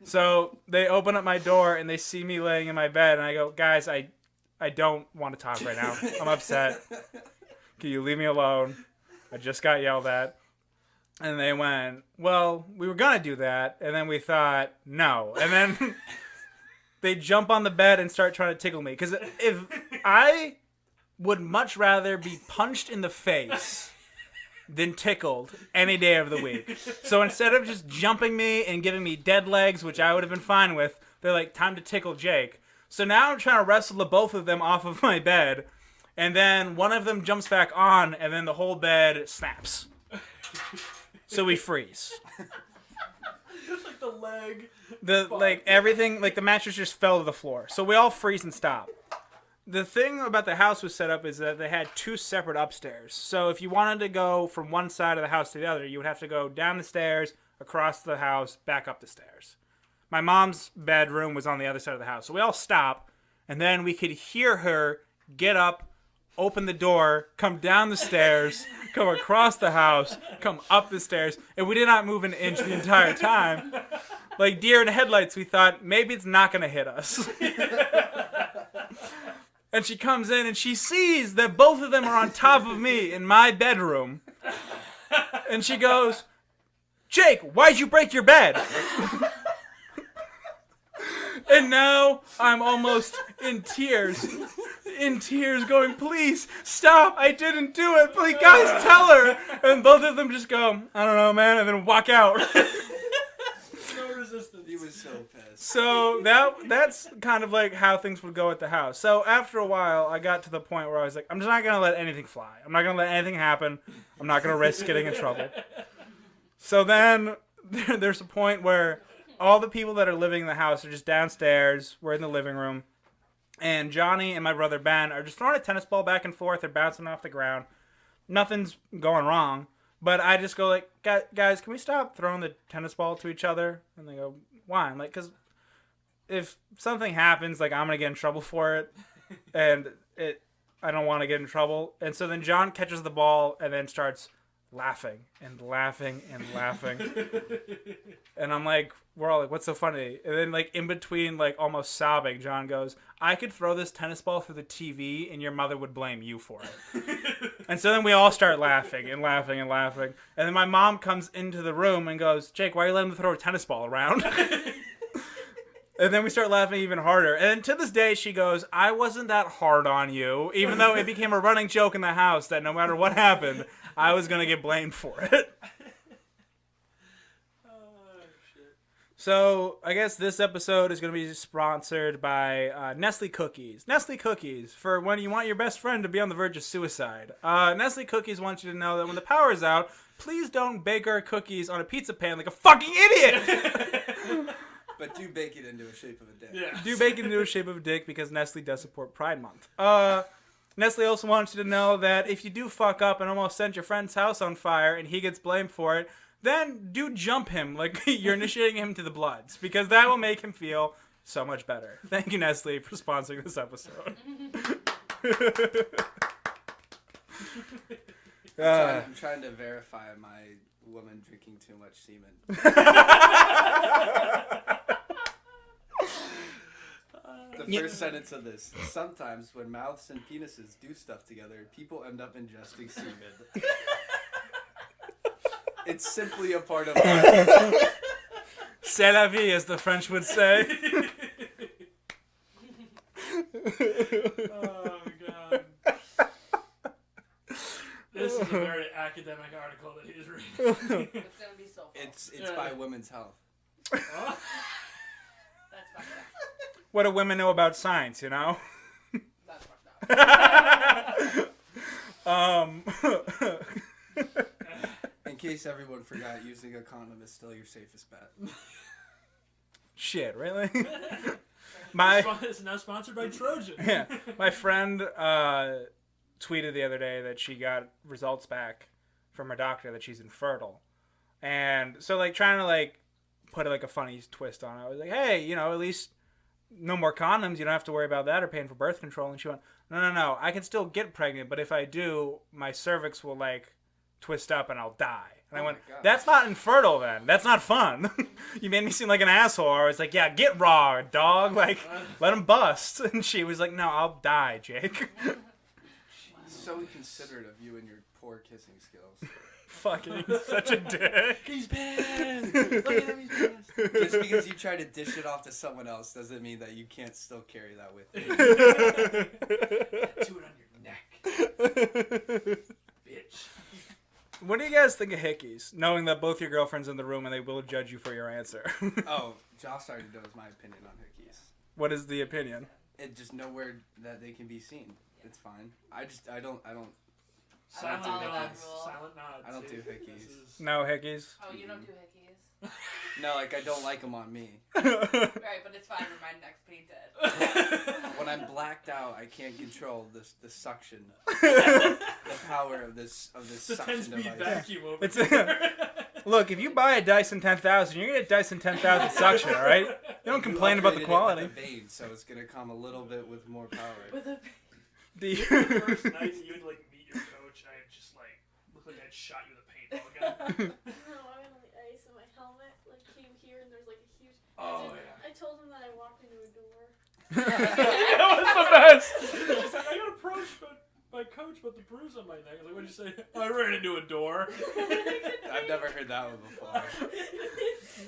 So they open up my door and they see me laying in my bed. And I go, guys, I don't want to talk right now. I'm upset. Can you leave me alone? I just got yelled at. And they went, well, we were going to do that. And then we thought, no. And then they jump on the bed and start trying to tickle me. Because if I would much rather be punched in the face than tickled any day of the week. So instead of just jumping me and giving me dead legs, which I would have been fine with, they're like, time to tickle Jake. So now I'm trying to wrestle the both of them off of my bed, and then one of them jumps back on, and then the whole bed snaps. So we freeze. Like the leg. Everything, the mattress just fell to the floor. So we all freeze and stop. The thing about the house was set up is that they had two separate upstairs. So if you wanted to go from one side of the house to the other, you would have to go down the stairs, across the house, back up the stairs. My mom's bedroom was on the other side of the house. So we all stop, and then we could hear her get up, open the door, come down the stairs, come across the house, come up the stairs, and we did not move an inch the entire time. Like deer in headlights, we thought, maybe it's not going to hit us. And she comes in and she sees that both of them are on top of me in my bedroom. And she goes, Jake, why'd you break your bed? And now I'm almost in tears going, please, stop, I didn't do it, please, guys, tell her. And both of them just go, I don't know, man, and then walk out. No resistance. He was so pissed. So that's kind of like how things would go at the house. So after a while, I got to the point where I was like, I'm just not going to let anything fly. I'm not going to let anything happen. I'm not going to risk getting in trouble. So then there's a point where all the people that are living in the house are just downstairs. We're in the living room. And Johnny and my brother Ben are just throwing a tennis ball back and forth. They're bouncing off the ground. Nothing's going wrong. But I just go like, guys, can we stop throwing the tennis ball to each other? And they go, why? I'm like, because if something happens, like, I'm gonna get in trouble for it, and I don't want to get in trouble. And so then John catches the ball and then starts laughing and laughing and laughing. And I'm like, we're all like, what's so funny? And then, like, in between, like, almost sobbing, John goes, I could throw this tennis ball through the TV and your mother would blame you for it. And so then we all start laughing and laughing and laughing. And then my mom comes into the room and goes, Jake, why are you letting him throw a tennis ball around? And then we start laughing even harder. And then to this day, she goes, I wasn't that hard on you, even though it became a running joke in the house that no matter what happened, I was going to get blamed for it. So I guess this episode is going to be sponsored by Nestle Cookies. Nestle Cookies, for when you want your best friend to be on the verge of suicide. Nestle Cookies wants you to know that when the power is out, please don't bake our cookies on a pizza pan like a fucking idiot! But do bake it into a shape of a dick. Yeah. Do bake it into a shape of a dick because Nestle does support Pride Month. Nestle also wants you to know that if you do fuck up and almost send your friend's house on fire and he gets blamed for it, then do jump him like you're initiating him to the Bloods because that will make him feel so much better. Thank you, Nestle, for sponsoring this episode. I'm trying to verify my woman drinking too much semen. The first sentence of this. Sometimes when mouths and penises do stuff together, people end up ingesting semen. It's simply a part of life. C'est la vie, as the French would say. Oh, God. This is a very academic article that he's reading. It's gonna be so fun. It's by Women's Health. Huh? That's fucked up. What do women know about science, you know? That's fucked up. In case everyone forgot, using a condom is still your safest bet. Shit, really? It's now sponsored by Trojan. Yeah, my friend tweeted the other day that she got results back from her doctor that she's infertile, and so like trying to like put like a funny twist on it. I was like, hey, you know, at least no more condoms. You don't have to worry about that or paying for birth control. And she went, no, I can still get pregnant, but if I do, my cervix will like twist up and I'll die. And I went, that's not infertile then. That's not fun. You made me seem like an asshole. I was like, yeah, get raw, dog. Like, let him bust. And she was like, no, I'll die, Jake. So inconsiderate of you and your poor kissing skills. Fucking such a dick. He's pissed. Look at him, he's pissed. Just because you try to dish it off to someone else doesn't mean that you can't still carry that with you. Do it on your neck. Bitch. What do you guys think of hickeys, knowing that both your girlfriends in the room and they will judge you for your answer? Oh, Josh already knows my opinion on hickeys. What is the opinion? It just nowhere that they can be seen. It's fine. I don't. Silent follow that nods. rule. Silent nods. I don't See, do hickeys. this is- No hickeys? Oh, you don't do hickeys? No, like I don't like them on me. Right, but it's fine when my neck's painted. When I'm blacked out, I can't control the suction, the power of this The suction 10-speed device. vacuum over It's there. Look, if you buy a Dyson 10,000, you're going to get Dyson 10,000 suction, all right? You don't complain about the Upgraded it quality. with a vein, so it's gonna come a little bit with more power. With a The First night you would like meet your coach, I just like looked like I'd shot you with a paintball gun. No, I went on the ice and my helmet like came here and there's like a huge. Oh, I told him that I walked into a door. that was the best. She's like, I got approached by coach about the bruise on my neck. I was like, what'd you say? I ran into a door. I've never heard that one before.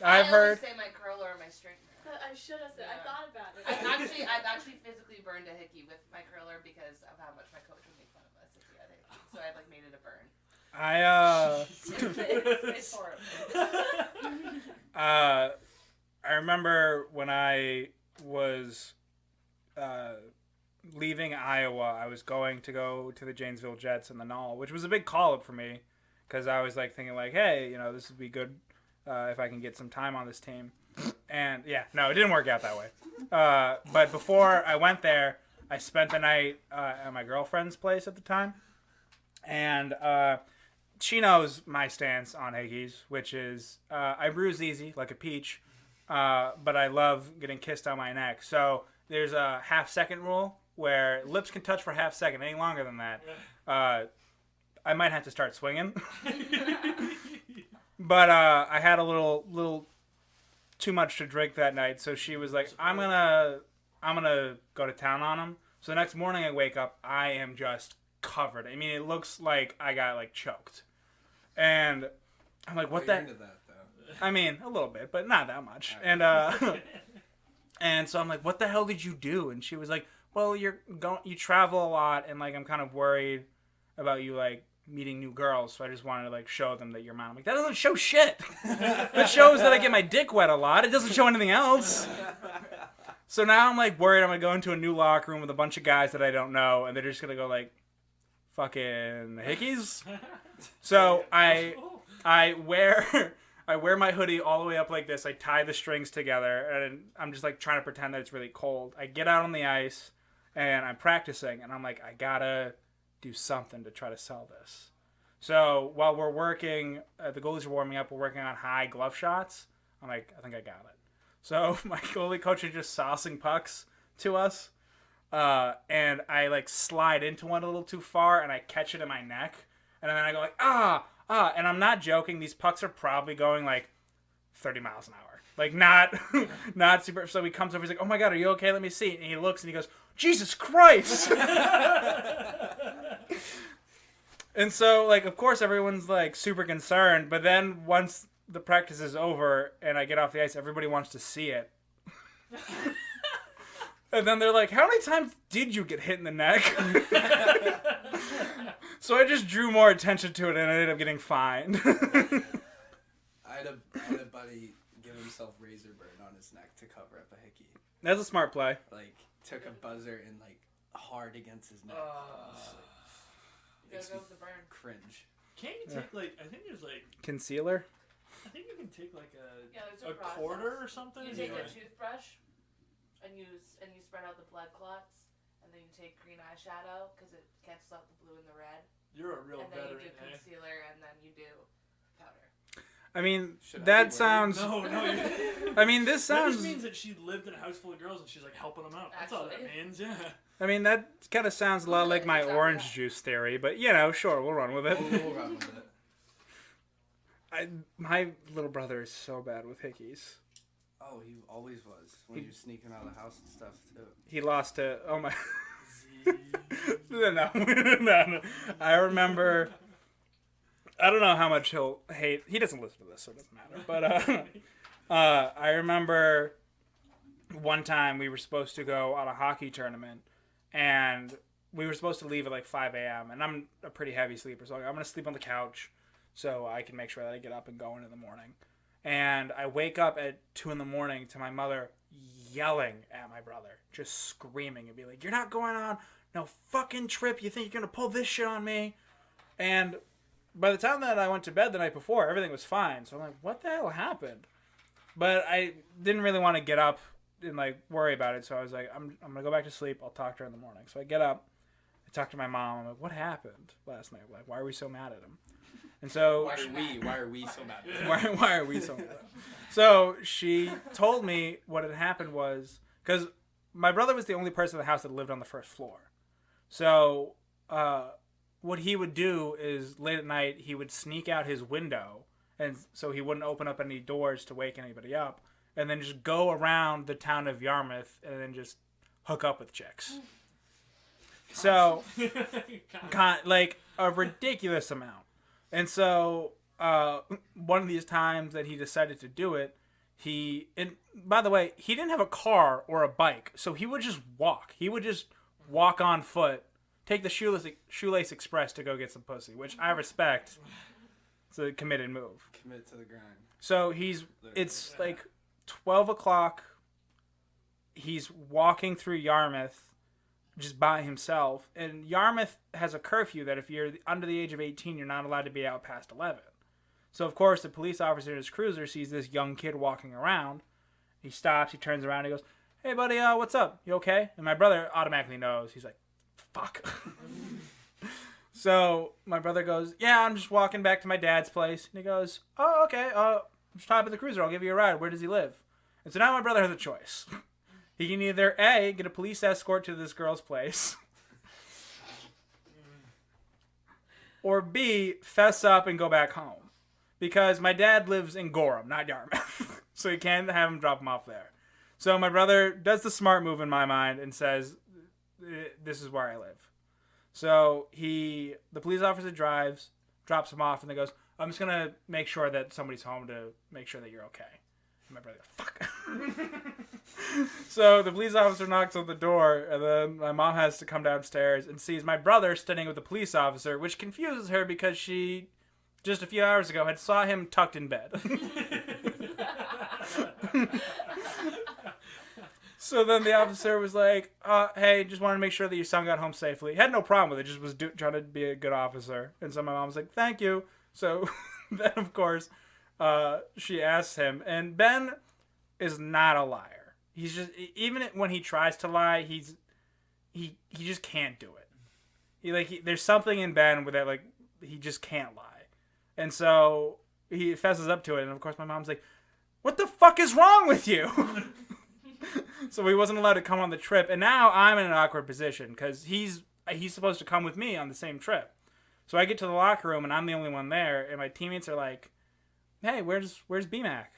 I've heard. I always say my curler or my straightener. I should have said. I Yeah. thought about it. I've actually physically burned a hickey with my curler because of how much my coach would make fun of us if we had a hickey. So I've like made it a burn. It's horrible. I remember when I was leaving Iowa, I was going to go to the Janesville Jets in the Knoll, which was a big call up for me because I was like thinking like, hey, you know, this would be good if I can get some time on this team. And yeah, no, it didn't work out that way. But before I went there, I spent the night at my girlfriend's place at the time, and she knows my stance on hickeys, which is I bruise easy like a peach. but I love getting kissed on my neck. So there's a half-second rule where lips can touch for half second. Any longer than that, I might have to start swinging. But I had a little too much to drink that night, so she was like, I'm gonna go to town on him. So the next morning I wake up, I am just covered. I mean, it looks like I got like choked, and I'm like, what You're the? into that, though. I mean, a little bit, but not that much. And and so I'm like, what the hell did you do? And she was like, well, you travel a lot, and like I'm kind of worried about you like meeting new girls, so I just wanted to like show them that you're mine. I'm like, that doesn't show shit. That shows that I get my dick wet a lot. It doesn't show anything else. So now I'm like worried I'm gonna go into a new locker room with a bunch of guys that I don't know, and they're just gonna go like, fucking hickeys. So I wear my hoodie all the way up like this. I tie the strings together, and I'm just like trying to pretend that it's really cold. I get out on the ice, and I'm practicing, and I'm like, I gotta do something to try to sell this. So while we're working, the goalies are warming up, we're working on high glove shots. I'm like, I think I got it. So my goalie coach is just saucing pucks to us, and I like slide into one a little too far, and I catch it in my neck, and then I go like, and I'm not joking, these pucks are probably going like 30 miles an hour. Like not super. So he comes over, he's like, oh my God, are you okay? Let me see. And he looks and he goes, Jesus Christ. And so, like, of course, everyone's, like, super concerned. But then once the practice is over and I get off the ice, everybody wants to see it. And then they're like, how many times did you get hit in the neck? So I just drew more attention to it and I ended up getting fined. I had a buddy give himself razor burn on his neck to cover up a hickey. That's a smart play. Like, took a buzzer and, like, hard against his neck. You gotta go with the burn. Cringe. Can't you take like? I think there's like. Concealer? I think you can take like there's a process. quarter or something. You take a toothbrush, and you spread out the blood clots, and then you take green eyeshadow because it cancels out the blue and the red. You're a real And then veteran, you do concealer, and then you do powder. I mean, Should I that be sounds... No. I mean, this That sounds... just means that she lived in a house full of girls and she's like helping them out. That's all that Actually. means, yeah. I mean, that kind of sounds a lot like my Exactly orange that. juice theory, but, you know, sure, we'll run with it. We'll run with it. My little brother is so bad with hickeys. Oh, he always was. When you were sneaking out of the house and stuff, too. He lost to... Oh, my... No. I remember... I don't know how much he'll hate... He doesn't listen to this, so it doesn't matter. But I remember one time we were supposed to go on a hockey tournament, and we were supposed to leave at like 5 a.m., and I'm a pretty heavy sleeper, so I'm going to sleep on the couch so I can make sure that I get up and go in the morning. And I wake up at 2 in the morning to my mother yelling at my brother, just screaming and be like, you're not going on no fucking trip. You think you're going to pull this shit on me? And by the time that I went to bed the night before, everything was fine. So I'm like, what the hell happened? But I didn't really want to get up and like worry about it. So I was like, I'm going to go back to sleep. I'll talk to her in the morning. So I get up. I talk to my mom. I'm like, what happened last night? Like, why are we so mad at him? And so Why are we so mad at him? why are we so mad at him? So she told me what had happened was, because my brother was the only person in the house that lived on the first floor. So what he would do is late at night, he would sneak out his window, and so he wouldn't open up any doors to wake anybody up, and then just go around the town of Yarmouth and then just hook up with chicks. So, like a ridiculous amount. And so, one of these times that he decided to do it, and by the way, he didn't have a car or a bike, so he would just walk. He would just walk on foot, take the shoelace express to go get some pussy, which I respect. It's a committed move. Commit to the grind. So it's like 12 o'clock. He's walking through Yarmouth just by himself. And Yarmouth has a curfew that if you're under the age of 18, you're not allowed to be out past 11. So, of course, the police officer in his cruiser sees this young kid walking around. He stops, he turns around, he goes, hey, buddy, what's up? You okay? And my brother automatically knows. He's like, fuck. So my brother goes, yeah, I'm just walking back to my dad's place. And he goes, oh, okay. Stop at the cruiser. I'll give you a ride. Where does he live? And so now my brother has a choice. He can either A, get a police escort to this girl's place, or B, fess up and go back home. Because my dad lives in Gorham, not Yarmouth. So he can't have him drop him off there. So my brother does the smart move in my mind and says, this is where I live. So the police officer drops him off, and then goes, I'm just going to make sure that somebody's home to make sure that you're okay. And my brother goes, fuck. So the police officer knocks on the door, and then my mom has to come downstairs and sees my brother standing with the police officer, which confuses her because she, just a few hours ago, had saw him tucked in bed. So then the officer was like, hey, just wanted to make sure that your son got home safely. Had no problem with it, just was trying to be a good officer. And so my mom was like, thank you. So then, of course, she asks him, and Ben is not a liar. He's just, even when he tries to lie, he just can't do it. There's something in Ben with that, like, he just can't lie. And so he fesses up to it, and of course my mom's like, what the fuck is wrong with you? So he wasn't allowed to come on the trip, and now I'm in an awkward position because he's supposed to come with me on the same trip. So I get to the locker room, and I'm the only one there, and my teammates are like, hey, where's B-Mac?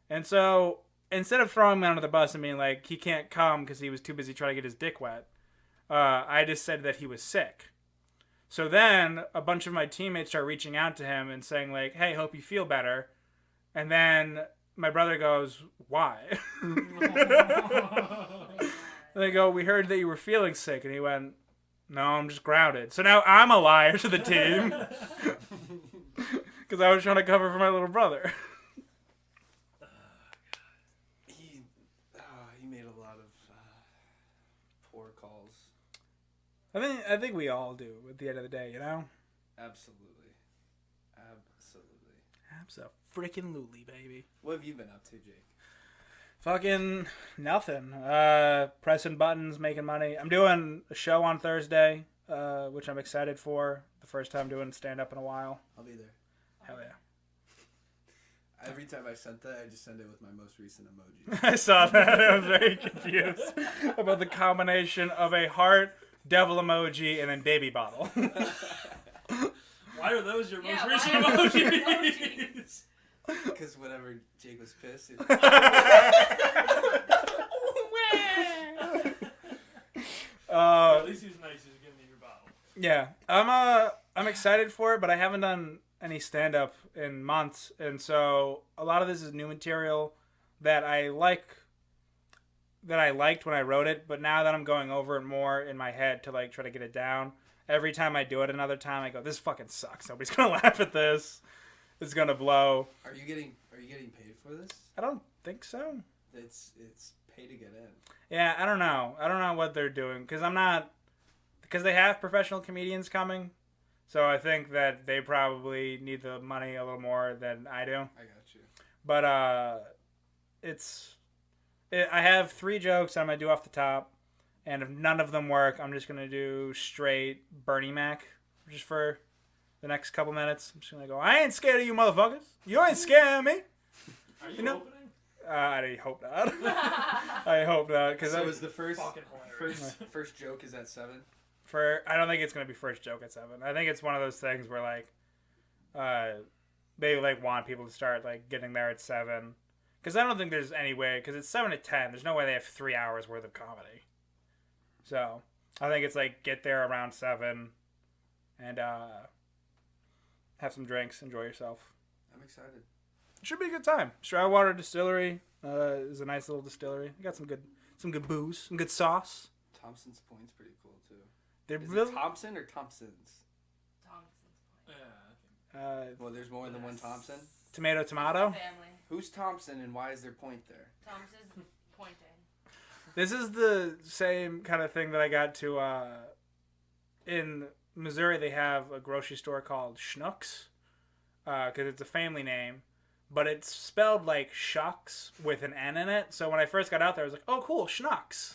And so instead of throwing him under the bus and being like, he can't come because he was too busy trying to get his dick wet, I just said that he was sick. So then a bunch of my teammates start reaching out to him and saying like, hey, hope you feel better. And then my brother goes, why? They go, we heard that you were feeling sick. And he went, no, I'm just grounded. So now I'm a liar to the team. Because I was trying to cover for my little brother. He made a lot of poor calls. I think we all do at the end of the day, you know? Absolutely. Abso-freaking-lutely, baby. What have you been up to, Jake? Fucking nothing. Pressing buttons, making money. I'm doing a show on Thursday, which I'm excited for. The first time doing stand-up in a while. I'll be there. Hell yeah. Every time I sent that, I just send it with my most recent emoji. I saw that. I was very confused about the combination of a heart, devil emoji, and then baby bottle. Why are those your most Yeah, recent why are those emojis? Because whenever Jake was pissed, it... At least he was nice. He was giving you your bottle. Yeah, I'm excited for it, but I haven't done any stand-up in months, and so a lot of this is new material that I liked when I wrote it, but now that I'm going over it more in my head to like try to get it down, every time I do it another time, I go, this fucking sucks. Nobody's gonna laugh at this. It's gonna blow. Are you getting paid for this? I don't think so. It's pay to get in. Yeah, I don't know. I don't know what they're doing because they have professional comedians coming. So I think that they probably need the money a little more than I do. I got you. But I have 3 jokes I'm going to do off the top. And if none of them work, I'm just going to do straight Bernie Mac just for the next couple minutes. I'm just going to go, I ain't scared of you motherfuckers. You ain't scared of me. Are you opening? I hope not. I hope not. Cause So is the first Fucking hilarious. first joke is at 7? I don't think it's gonna be first joke at 7. I think it's one of those things where like, they like want people to start like getting there at 7, because I don't think there's any way, because it's 7 to 10. There's no way they have 3 hours worth of comedy. So I think it's like get there around 7, and have some drinks, enjoy yourself. I'm excited. It should be a good time. Strawwater Distillery is a nice little distillery. Got some good booze, some good sauce. Thompson's Point's pretty cool too. They're Is really it Thompson or Thompson's? Yeah. Well, there's more than one Thompson. tomato. Family. Who's Thompson and why is there point there? Tom's is pointing. This is the same kind of thing that I got to in Missouri. They have a grocery store called Schnucks because it's a family name, but it's spelled like shucks with an N in it. So when I first got out there, I was like, oh, cool, Schnucks.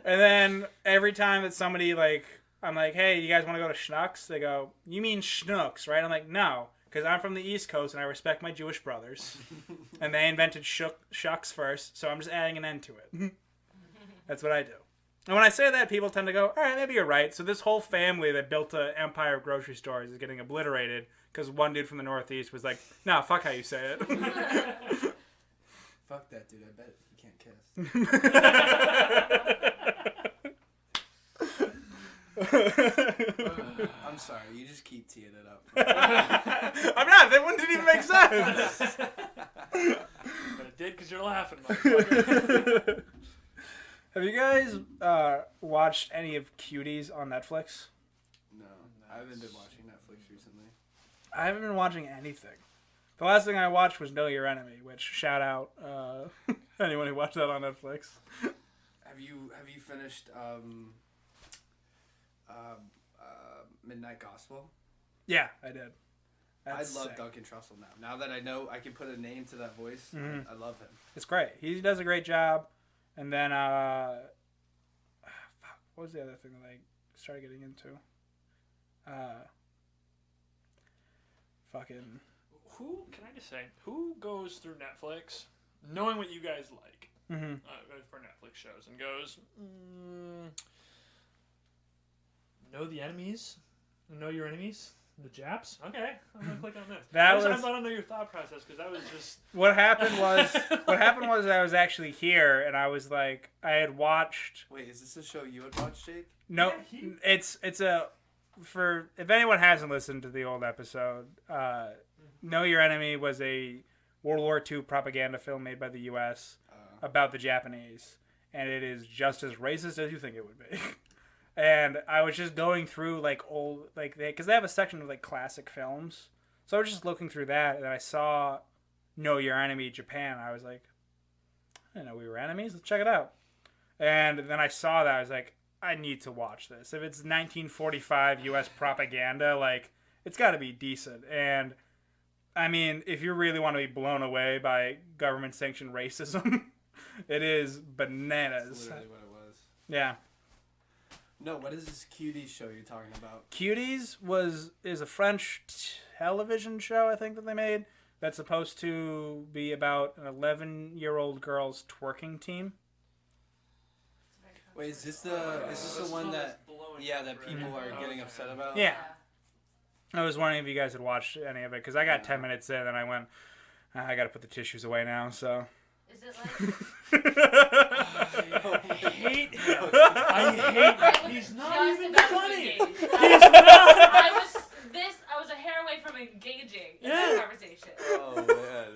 And then every time that somebody like, I'm like, hey, you guys want to go to Schnucks? They go, you mean Schnooks, right? I'm like, no, because I'm from the East Coast and I respect my Jewish brothers, and they invented shucks first, so I'm just adding an end to it. That's what I do. And when I say that, people tend to go, all right, maybe you're right. So this whole family that built an empire of grocery stores is getting obliterated because one dude from the Northeast was like, nah, fuck how you say it. Fuck that dude, I bet he can't kiss. I'm sorry, you just keep teeing it up. I'm not, that one didn't even make sense. But it did because you're laughing, motherfucker. Have you guys watched any of Cuties on Netflix? No, I haven't been watching Netflix recently. I haven't been watching anything. The last thing I watched was Know Your Enemy, which shout out anyone who watched that on Netflix. Have you finished Midnight Gospel? Yeah, I did. That's I love sick. Duncan Trussell now. Now that I know I can put a name to that voice, Mhm. I love him. It's great. He does a great job. And then, what was the other thing that I started getting into? Fucking. Who, can I just say, who goes through Netflix knowing what you guys like for Netflix shows and goes, know the enemies? Know your enemies? The Japs? Okay, I'm gonna click on this. I want to know your thought process because that was just. What happened was I was actually here and I was like, I had watched. Wait, is this a show you would watch, Jake? No, it's a. For if anyone hasn't listened to the old episode, Know Your Enemy was a World War II propaganda film made by the U.S. About the Japanese, and it is just as racist as you think it would be. And I was just going through like old, like because they have a section of like classic films, so I was just looking through that, and I saw Know Your Enemy Japan. I was like, I didn't know we were enemies. Let's check it out. And then I saw that I was like, I need to watch this. If it's 1945 U.S. propaganda, like it's got to be decent. And I mean, if you really want to be blown away by government-sanctioned racism, it is bananas. That's literally what it was. Yeah. No, what is this Cuties show you're talking about? Cuties is a French television show, I think, that they made that's supposed to be about an 11-year-old girl's twerking team. Wait, is this the one that people are getting upset about? Yeah. I was wondering if you guys had watched any of it because I got 10 minutes in and I went, I got to put the tissues away now. So. Is it like? I hate him. I hate him. He's not Just even about to funny. engage. He's not. I was a hair away from engaging in Yeah. this conversation. Oh man.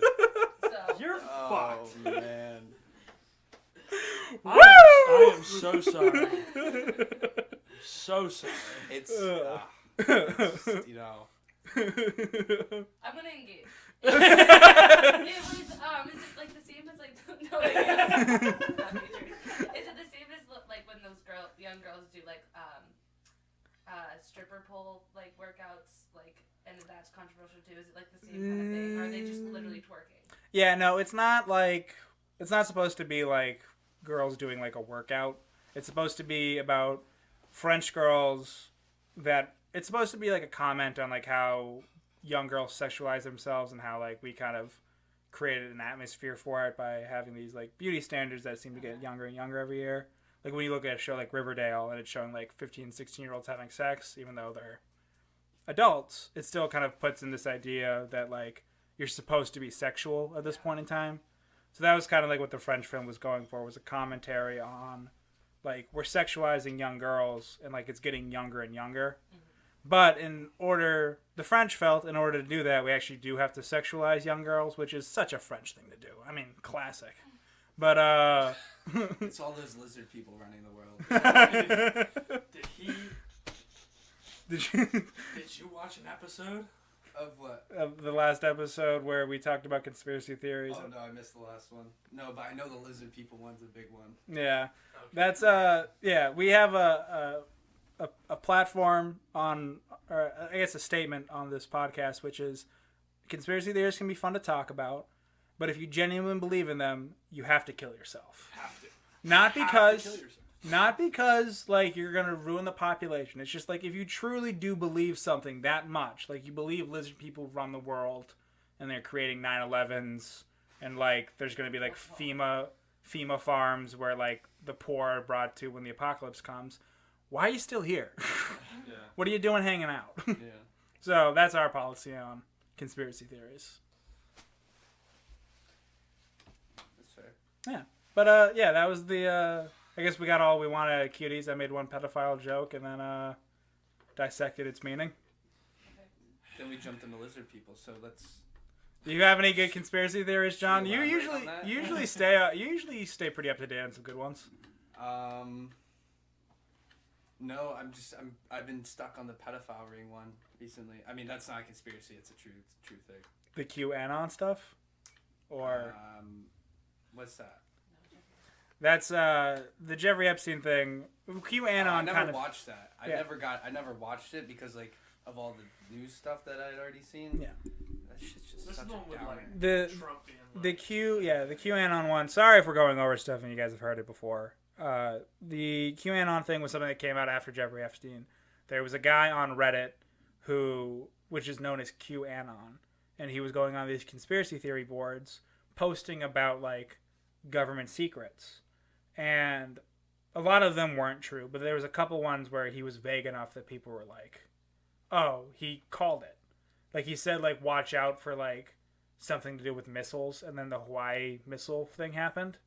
So You're fucked. Oh man. I am so sorry. So sorry. It's you know. I'm gonna engage. It was is it like the same as like no, like, is it the same as like when those young girls do like stripper pole like workouts like and that's controversial too? Is it like the same kind of thing or are they just literally twerking? Yeah, no, it's not supposed to be like girls doing like a workout. It's supposed to be about French girls that it's supposed to be like a comment on like how young girls sexualize themselves and how like we kind of created an atmosphere for it by having these like beauty standards that seem to get younger and younger every year. Like when you look at a show like Riverdale and it's showing like 15, 16-year-olds having sex, even though they're adults, it still kind of puts in this idea that like you're supposed to be sexual at this point in time. So that was kind of like what the French film was going for, was a commentary on like we're sexualizing young girls and like it's getting younger and younger. But the French felt in order to do that, we actually do have to sexualize young girls, which is such a French thing to do. I mean, classic. But, It's all those lizard people running the world. Did you watch an episode? Of what? Of the last episode where we talked about conspiracy theories. Oh no, I missed the last one. No, but I know the lizard people one's a big one. Yeah. Okay. That's, we have a platform on, or I guess a statement on this podcast, which is conspiracy theories can be fun to talk about, but if you genuinely believe in them, you have to kill yourself. Have to. Not Have because to kill yourself. Not because, like, you're going to ruin the population. It's just, like, if you truly do believe something that much, like, you believe lizard people run the world and they're creating 9/11s and, like, there's going to be, like, FEMA farms where, like, the poor are brought to when the apocalypse comes, why are you still here? Yeah. What are you doing hanging out? Yeah. So that's our policy on conspiracy theories. That's fair. Yeah. But, yeah, that was the, I guess we got all we wanted out of cuties. I made one pedophile joke and then, dissected its meaning. Then we jumped into lizard people, so let's... Do you have any good conspiracy theories, John? Can You you usually elaborate on that? usually stay pretty up to date on some good ones. No, I've been stuck on the pedophile ring one recently. I mean, that's not a conspiracy; it's a true thing. The QAnon stuff, or what's that? that's the Jeffrey Epstein thing. QAnon I never kind of watched that. I never watched it because like of all the news stuff that I'd already seen. Yeah. That shit's just This such is the one a with downer. like the Trump being the like, the QAnon one. Sorry if we're going over stuff and you guys have heard it before. The QAnon thing was something that came out after Jeffrey Epstein. There was a guy on Reddit which is known as QAnon, and he was going on these conspiracy theory boards posting about like government secrets, and a lot of them weren't true, but there was a couple ones where he was vague enough that people were like, oh, he called it. Like he said, like, watch out for like something to do with missiles, and then the Hawaii missile thing happened.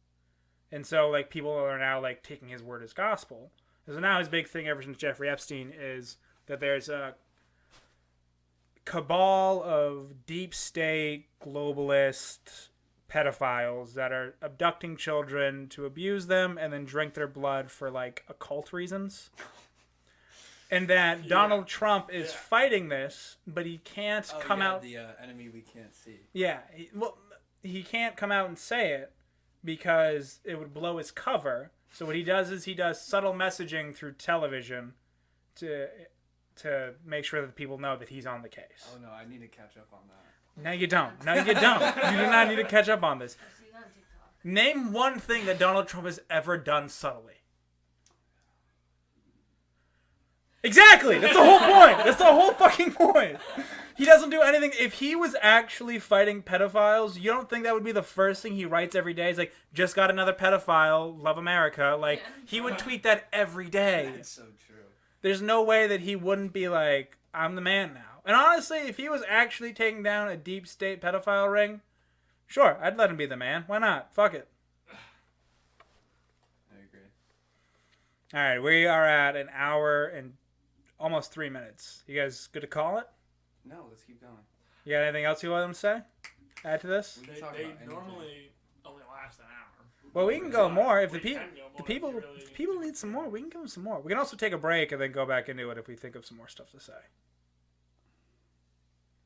And so, like, people are now, like, taking his word as gospel. And so now his big thing ever since Jeffrey Epstein is that there's a cabal of deep state, globalist pedophiles that are abducting children to abuse them and then drink their blood for, like, occult reasons. And that Donald Trump is fighting this, but he can't come out... the enemy we can't see. Yeah. He can't come out and say it, because it would blow his cover. So what he does is he does subtle messaging through television to make sure that people know that he's on the case. Oh no, I need to catch up on that. No, you don't. No, you don't. You do not need to catch up on this. I've seen that on TikTok. Name one thing that Donald Trump has ever done subtly. Exactly! That's the whole point! That's the whole fucking point! He doesn't do anything. If he was actually fighting pedophiles, you don't think that would be the first thing he writes every day? He's like, just got another pedophile, love America. Like, he would tweet that every day. That's so true. There's no way that he wouldn't be like, I'm the man now. And honestly, if he was actually taking down a deep state pedophile ring, sure, I'd let him be the man. Why not? Fuck it. I agree. All right, we are at an hour and almost 3 minutes. You guys good to call it? No, let's keep going. You got anything else you want them to say? Add to this? We can They talk about anything. normally only last an hour. Well, we can go more if We the can go more if you really if people need some more. We can give them some more. We can also take a break and then go back into it if we think of some more stuff to say.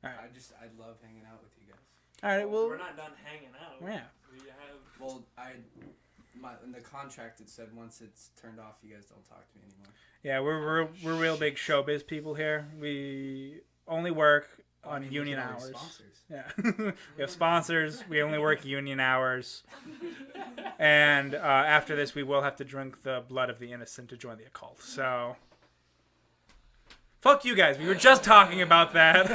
All right. I love hanging out with you guys. All right. Well, We're not done hanging out. yeah. We have. Well, in the contract it said once it's turned off, you guys don't talk to me anymore. Yeah, we're real big showbiz people here. We only work on I mean, union look at all your hours. sponsors. Yeah, we have sponsors. We only work union hours. And after this, we will have to drink the blood of the innocent to join the occult. So, fuck you guys. We were just talking about that.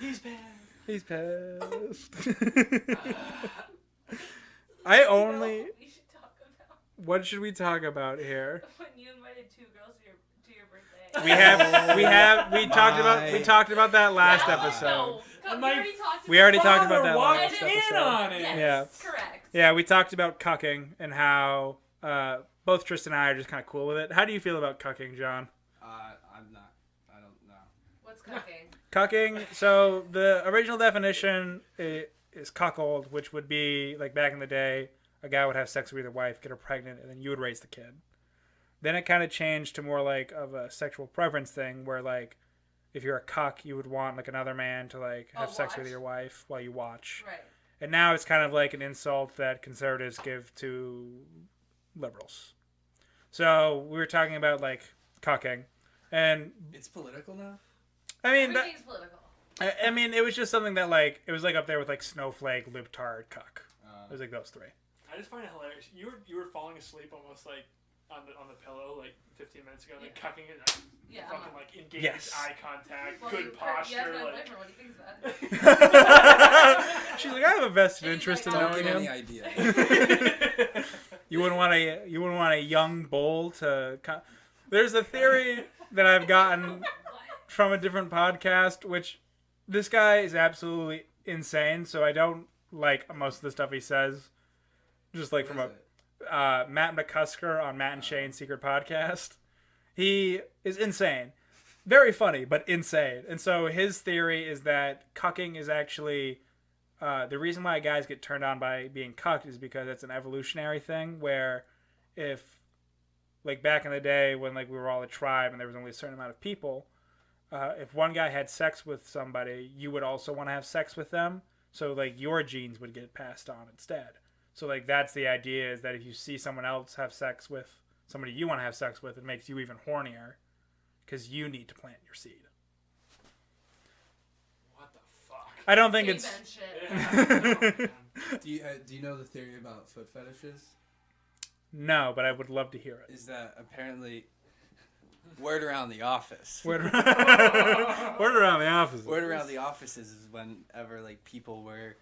He's bad. He's pissed. I only. We should talk about What should we talk about here? when you invited 2 girls to your birthday. We talked about that last episode. No, We already talked about that Walked last in episode. on it. Yes, Yeah. correct. Yeah, we talked about cucking and how both Tristan and I are just kind of cool with it. How do you feel about cucking, John? I'm not. I don't know. What's cooking? Cucking, so the original definition is cuckold, which would be, like back in the day, a guy would have sex with your wife, get her pregnant, and then you would raise the kid. Then it kind of changed to more like of a sexual preference thing, where like if you're a cuck, you would want like another man to like have sex with watch. your wife while you watch. Right. And now it's kind of like an insult that conservatives give to liberals. So we were talking about like cucking, and It's political now. I mean, Everything's political. I mean, it was just something that like it was like up there with like snowflake, libtard, cuck. It was like those three. I just find it hilarious. You were falling asleep almost like on the pillow like 15 minutes ago, like cucking it, fucking like engaged eye contact, good posture. Yeah, my like. boyfriend. What do you think about it? She's like, I have a vested He's interest like, in Don't knowing get him. any idea. You wouldn't want a young bull to. There's a theory that I've gotten from a different podcast, which this guy is absolutely insane. So I don't like most of the stuff he says. Just like What from is it? Matt McCusker on Matt and Shane's Secret Podcast. He is insane. Very funny, but insane. And so his theory is that cucking is actually... the reason why guys get turned on by being cucked is because it's an evolutionary thing where if... Like back in the day when like we were all a tribe and there was only a certain amount of people, if one guy had sex with somebody, you would also want to have sex with them. So like your genes would get passed on instead. So like that's the idea, is that if you see someone else have sex with somebody you want to have sex with, it makes you even hornier because you need to plant your seed. What the fuck? I don't think it's... Caveman shit. Yeah, Do you know the theory about foot fetishes? No, but I would love to hear it. Is that apparently word around the office? Word around the office. Word around the offices is whenever like people were,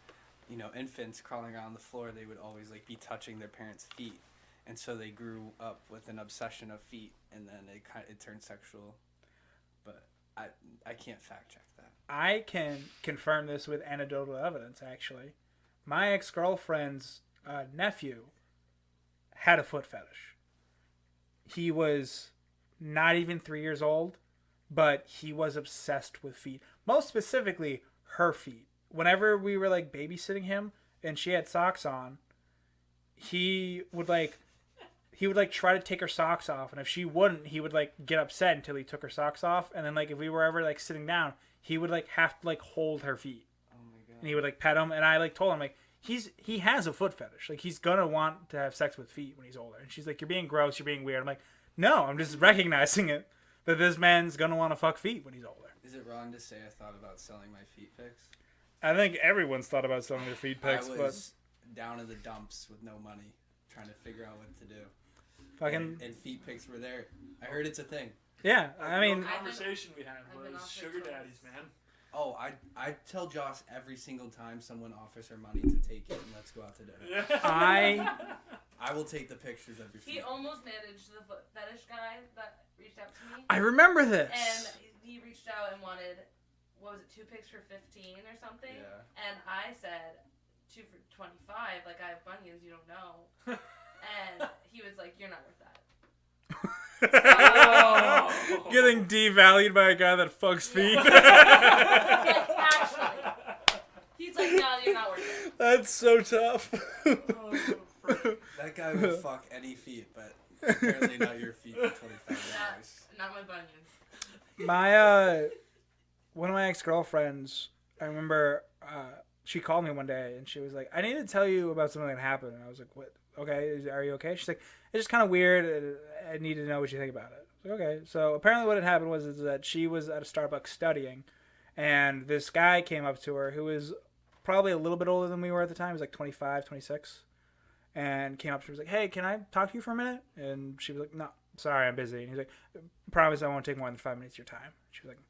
infants crawling around the floor, they would always like be touching their parents' feet, and so they grew up with an obsession of feet, and then it turned sexual. But I can't fact check that. I can confirm this with anecdotal evidence, actually. My ex-girlfriend's nephew had a foot fetish. He was not even 3 years old, but he was obsessed with feet. Most specifically, her feet. Whenever we were like babysitting him and she had socks on, he would try to take her socks off, and if she wouldn't, he would like get upset until he took her socks off, and then like if we were ever like sitting down, he would like have to like hold her feet. Oh my god. And he would like pet them, and I like told him like he has a foot fetish. Like he's gonna want to have sex with feet when he's older. And she's like, "You're being gross, you're being weird." I'm like, "No, I'm just recognizing it, that this man's gonna want to fuck feet when he's older." Is it wrong to say I thought about selling my feet pics? I think everyone's thought about selling their feet pics, I but was down in the dumps with no money, trying to figure out what to do. fucking And feet pics were there. I heard it's a thing. yeah. I mean, the conversation we had I've been was off sugar it daddies, man. Oh, I tell Joss every single time someone offers her money to take it and let's go out to dinner. I will take the pictures of your feet. He almost managed the foot fetish guy that reached out to me. I remember this. And he reached out and wanted, what was it, 2 pics for 15 or something? Yeah. And I said, 2 for 25. Like, I have bunions, you don't know. And he was like, you're not worth that. Oh. Getting devalued by a guy that fucks feet. Like, actually. He's like, no, you're not worth it. That's so tough. That guy will fuck any feet, but apparently not your feet for $25. Not my bunions. My one of my ex-girlfriends, I remember she called me one day and she was like, I need to tell you about something that happened. And I was like, what? Okay, are you okay? She's like, it's just kind of weird. I need to know what you think about it. I was like, okay. So apparently what had happened was that she was at a Starbucks studying, and this guy came up to her who was probably a little bit older than we were at the time. He was like 25, 26. And came up to her and was like, hey, can I talk to you for a minute? And she was like, no, sorry, I'm busy. And he's like, promise I won't take more than 5 minutes of your time. She was like,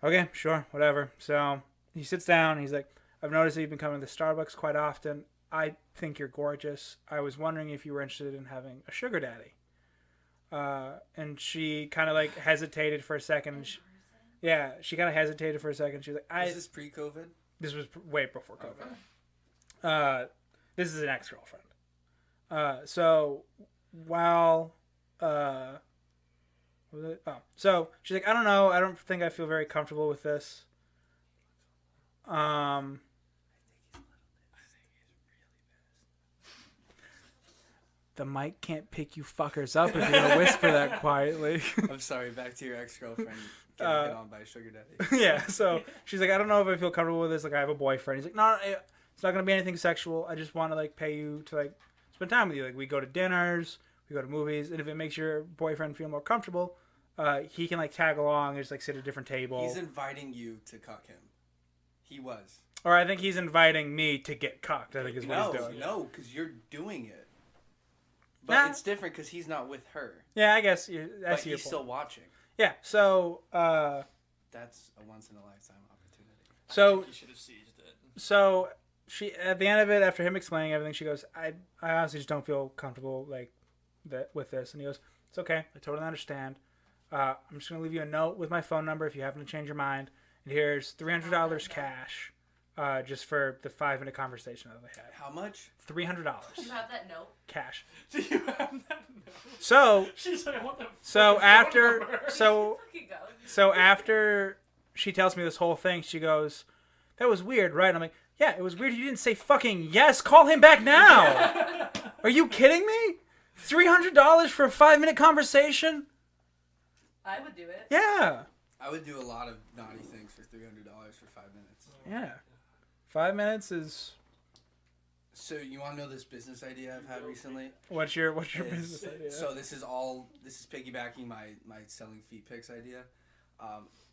okay, sure, whatever. So he sits down. And he's like, I've noticed that you've been coming to Starbucks quite often. I think you're gorgeous. I was wondering if you were interested in having a sugar daddy. And she kind of like hesitated for a second. She kind of hesitated for a second. She was like, Is this pre-COVID? This was way before COVID. Okay. This is an ex-girlfriend. So while so she's like, I don't know. I don't think I feel very comfortable with this. The mic can't pick you fuckers up if you don't whisper that quietly. I'm sorry, back to your ex-girlfriend getting hit on by a sugar daddy. Yeah, so she's like, I don't know if I feel comfortable with this. Like, I have a boyfriend. He's like, no, it's not going to be anything sexual. I just want to, like, pay you to, like, spend time with you. Like, we go to dinners, we go to movies, and if it makes your boyfriend feel more comfortable, he can, like, tag along and just, like, sit at a different table. He's inviting you to cuck him. He was. Or I think he's inviting me to get cocked, I think is what he's doing. No, because you're doing it. But Nah. it's different because he's not with her. Yeah, I guess. I But see your he's point. still watching. Yeah, so... That's a once-in-a-lifetime opportunity. So, You should have seized it. so she at the end of it, after him explaining everything, she goes, I honestly just don't feel comfortable like that with this. And he goes, it's okay. I totally understand. I'm just going to leave you a note with my phone number if you happen to change your mind. And here's $300 cash just for the 5-minute conversation that they had. How much? $300 You have that note? cash. Do you have that? No. So, She's like, what the so fuck is after, going on? so, Fucking go. so after she tells me this whole thing, she goes, that was weird, right? I'm like, yeah, it was weird. You didn't say fucking yes. Call him back now. Are you kidding me? $300 for a 5-minute conversation? I would do it. Yeah. I would do a lot of naughty things for $300 for 5 minutes. Yeah. 5 minutes is... So you want to know this business idea I've had recently? What's your Is- business idea? So this is piggybacking my selling feet pics idea.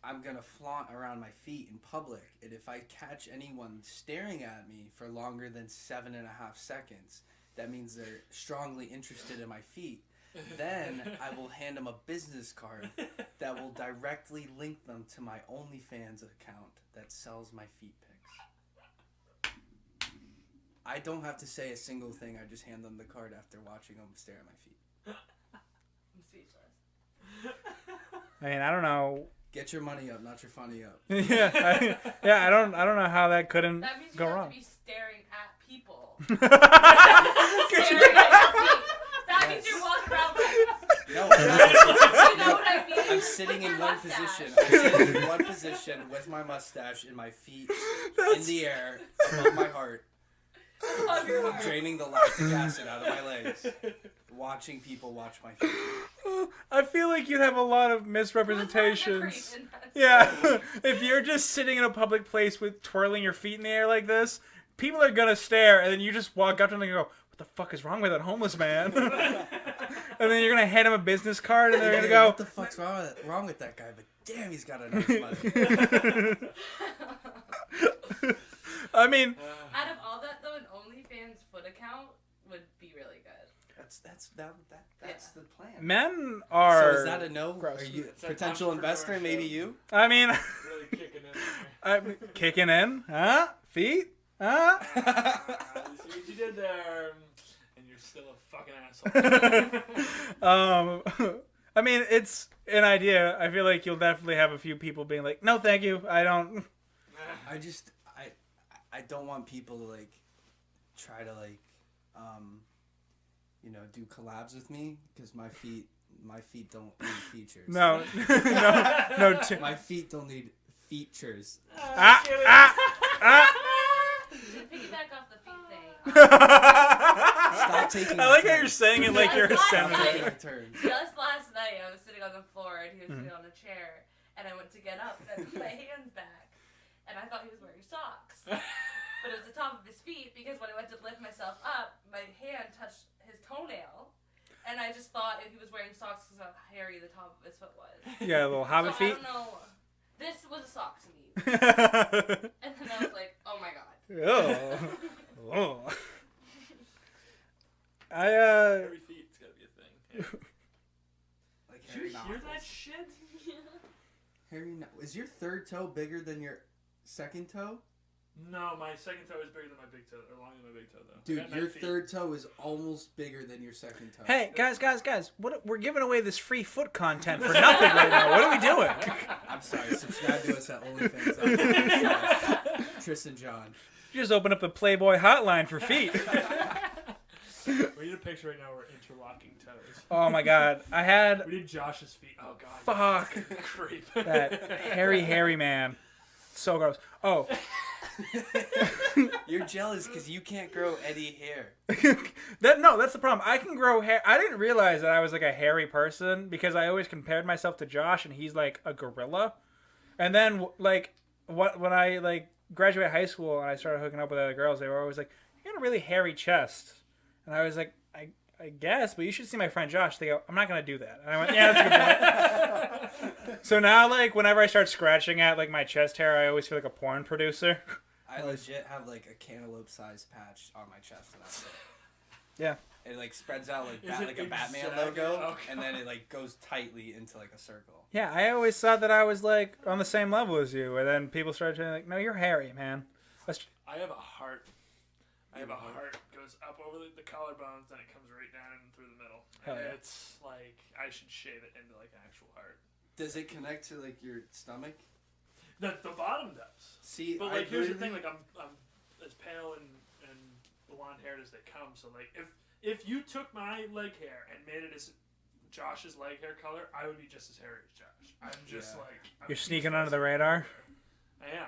I'm gonna flaunt around my feet in public, and if I catch anyone staring at me for longer than 7.5 seconds, that means they're strongly interested in my feet. Then I will hand them a business card that will directly link them to my OnlyFans account that sells my feet pics. I don't have to say a single thing. I just hand them the card after watching them stare at my feet. I'm speechless. I mean, I don't know. Get your money up, not your funny up. I don't know how that couldn't That means you go have wrong. to be staring at people. Staring at your feet. That means you're walking around like, No, you know what I mean? I'm sitting in Your one mustache. position. I'm sitting in one position with my mustache and my feet in the air above my heart, Above your heart. draining the lactic acid out of my legs, watching people watch my feet. I feel like you'd have a lot of Who's misrepresentations. wearing the creep in that Yeah, if you're just sitting in a public place with twirling your feet in the air like this, people are gonna stare, and then you just walk up to them and go, "What the fuck is wrong with that homeless man?" And then you're gonna hand him a business card, and they're gonna go, What the fuck's wrong with that guy? But damn, he's got a nice mustache. I mean, Out of all that, though, an OnlyFans foot account would be really good. That's the plan. men are. So is that a no? gross. Are you It's that potential investor? entrepreneurship. Maybe you. I mean, Really kicking in there. I'm kicking in, huh? Feet, huh? See what you did there, and you're still a fucking asshole. I mean, it's an idea. I feel like you'll definitely have a few people being like, "No, thank you. I don't." I don't want people to like try to like do collabs with me because my feet don't need features. No. My feet don't need features. Ah. To piggyback off the feet thing, Stop taking I like how you're saying it like you're a That's Stop fine. taking senator. my turn. just last night I was sitting on the floor and he was sitting on a chair, and I went to get up and I put my hands back, and I thought he was wearing socks. But it was the top of his feet because when I went to lift myself up, my hand touched his toenail. And I just thought if he was wearing socks because of how hairy the top of his foot was. Yeah, little hobbit So feet. I don't know. This was a sock to me. And then I was like, oh my god. Oh. Hairy feet's gotta be a thing. Yeah. Like Did you hairy hear knuckles. that shit? Is your third toe bigger than your second toe? No, my second toe is bigger than my big toe, or longer than my big toe, though. I Dude, got your 9 feet. third toe is almost bigger than your second toe. Hey, guys! We're giving away this free foot content for nothing right now. What are we doing? I'm sorry. Subscribe to us at OnlyFans. Tristan John. You just open up the Playboy hotline for feet. We need a picture right now. We're interlocking toes. Oh my god, I had We need Josh's feet. Oh god. fuck Creep. that hairy man. So gross. Oh. You're jealous because you can't grow any hair. That's the problem. I can grow hair. I didn't realize that I was like a hairy person because I always compared myself to Josh and he's like a gorilla. And then like when I like graduated high school and I started hooking up with other girls, they were always like, "You got a really hairy chest." And I was like, I guess, but you should see my friend Josh. They go, "I'm not gonna do that." And I went, "Yeah, that's a good point." So now, like, whenever I start scratching at like my chest hair, I always feel like a porn producer. I legit have like a cantaloupe-sized patch on my chest, and that's it. Yeah. It like spreads out like Is it like a Batman exactly- logo, oh, and then it like goes tightly into like a circle. Yeah, I always thought that I was like on the same level as you, and then people started saying like, "No, you're hairy, man." I have a heart. I have a heart goes up over the collarbones, and it comes right down and through the middle. Hell And yeah. it's like I should shave it into like an actual heart. Does it connect to like your stomach? The bottom does. See, But like I here's the literally- thing, like I'm as pale and blonde haired as they come. So like if you took my leg hair and made it as Josh's leg hair color, I would be just as hairy as Josh. I'm just Yeah. like You're sneaking under the radar. I am.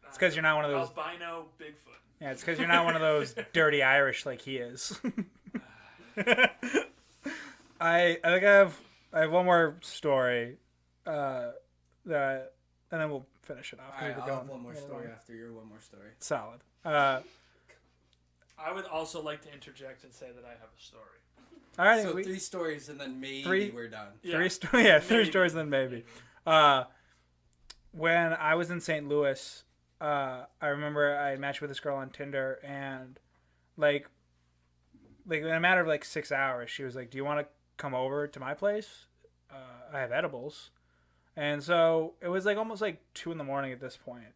It's because you're not one of those. albino Bigfoot. Yeah, it's because you're not one of those dirty Irish like he is. I think I have one more story, and then we'll finish it off. All right, We're I'll going have one more a little story long. after your one more story. Solid. I would also like to interject and say that I have a story. All right, So we, 3 stories, and then maybe Three- we're done. three three Maybe. stories, then maybe. When I was in St. Louis, I remember I matched with this girl on Tinder, and like in a matter of like 6 hours, she was like, "Do you want to come over to my place? I have edibles." And so it was like almost like 2 a.m. at this point.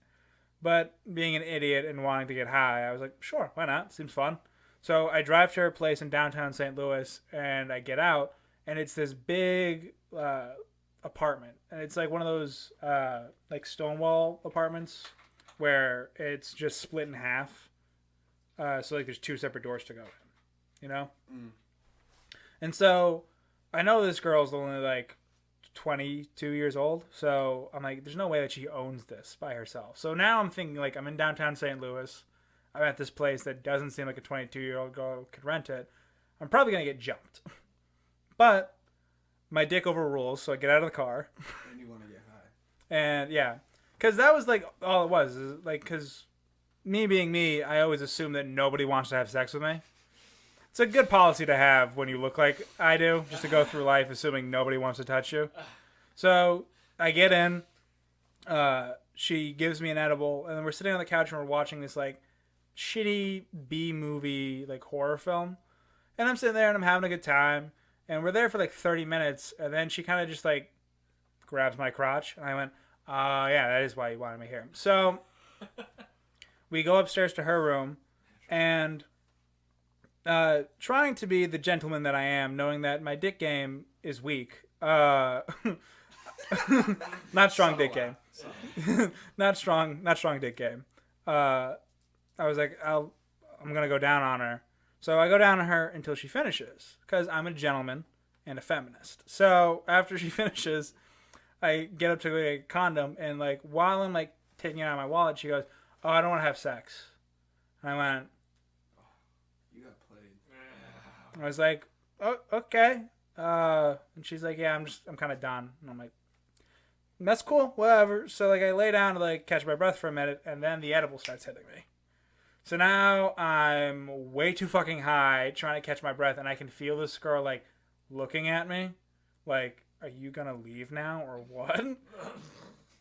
But being an idiot and wanting to get high, I was like, "Sure, why not? Seems fun." So I drive to her place in downtown St. Louis, and I get out, and it's this big apartment, and it's like one of those like Stonewall apartments where it's just split in half. So like there's 2 separate doors to go in, you know. Mm. And so I know this girl's only like 22 years old, so I'm like, there's no way that she owns this by herself. So now I'm thinking like I'm in downtown St. Louis. I'm at this place that doesn't seem like a 22-year-old girl could rent it. I'm probably gonna get jumped, but my dick overrules, so I get out of the car. And you want to get high. And yeah, because that was like all it was. Is like, because me being me, I always assume that nobody wants to have sex with me. It's a good policy to have when you look like I do, just to go through life assuming nobody wants to touch you. So I get in. She gives me an edible, and then we're sitting on the couch and we're watching this like shitty B movie like horror film. And I'm sitting there and I'm having a good time. And we're there for like 30 minutes, and then she kind of just like grabs my crotch, and I went, yeah, that is why you wanted me here. So we go upstairs to her room, and trying to be the gentleman that I am, knowing that my dick game is weak. Not strong dick game. not strong dick game. I was like, I'm gonna go down on her. So I go down on her until she finishes, because I'm a gentleman and a feminist. So after she finishes, I get up to get a condom, and like while I'm like taking it out of my wallet, she goes, "Oh, I don't want to have sex." And I went, You got played. I was like, "Oh, okay." And she's like, "Yeah, I'm kind of done." And I'm like, "That's cool, whatever." So like I lay down to like catch my breath for a minute, and then the edible starts hitting me. So now I'm way too fucking high trying to catch my breath, and I can feel this girl like looking at me like, "Are you gonna leave now or what?"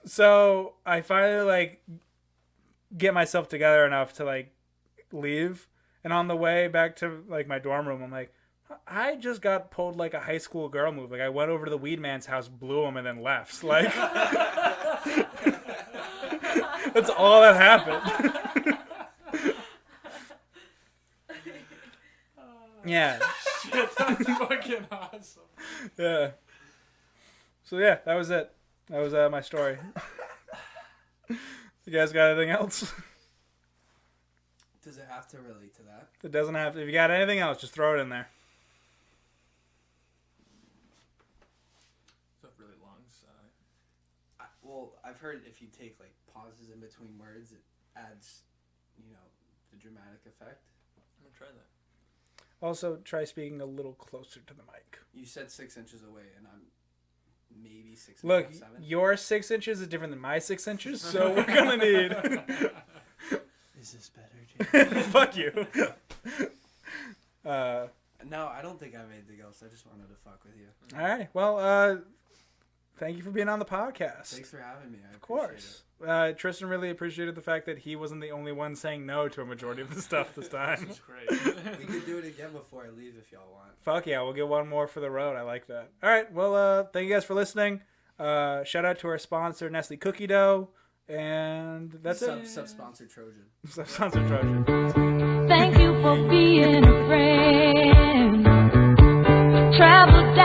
So I finally like get myself together enough to like leave, and on the way back to like my dorm room, I'm like, I just got pulled like a high school girl move. Like I went over to the weed man's house, blew him, and then left. Like that's all that happened. Yeah. Shit, that's fucking awesome. Yeah. So yeah, that was it. That was my story. You guys got anything else? Does it have to relate to that? It doesn't have to. If you got anything else, just throw it in there. It's a really long sigh. Well, I've heard if you take like pauses in between words, it adds, the dramatic effect. I'm gonna try that. Also, try speaking a little closer to the mic. You said 6 inches away, and I'm maybe 6 Look, and 7. your 6 inches is different than my 6 inches, so we're gonna need. Is this better, Jay? Fuck you. No, I don't think I have anything else. I just wanted to fuck with you. All right. Well, thank you for being on the podcast. Thanks for having me. Of course. Tristan really appreciated the fact that he wasn't the only one saying no to a majority of the stuff this time. That's great. We could do it again before I leave if y'all want. Fuck yeah, we'll get one more for the road. I like that. All right, well, thank you guys for listening. Shout out to our sponsor, Nestle Cookie Dough. And that's it. Sub-sponsor Trojan. Sub-sponsor Trojan. Thank you for being a friend. Travel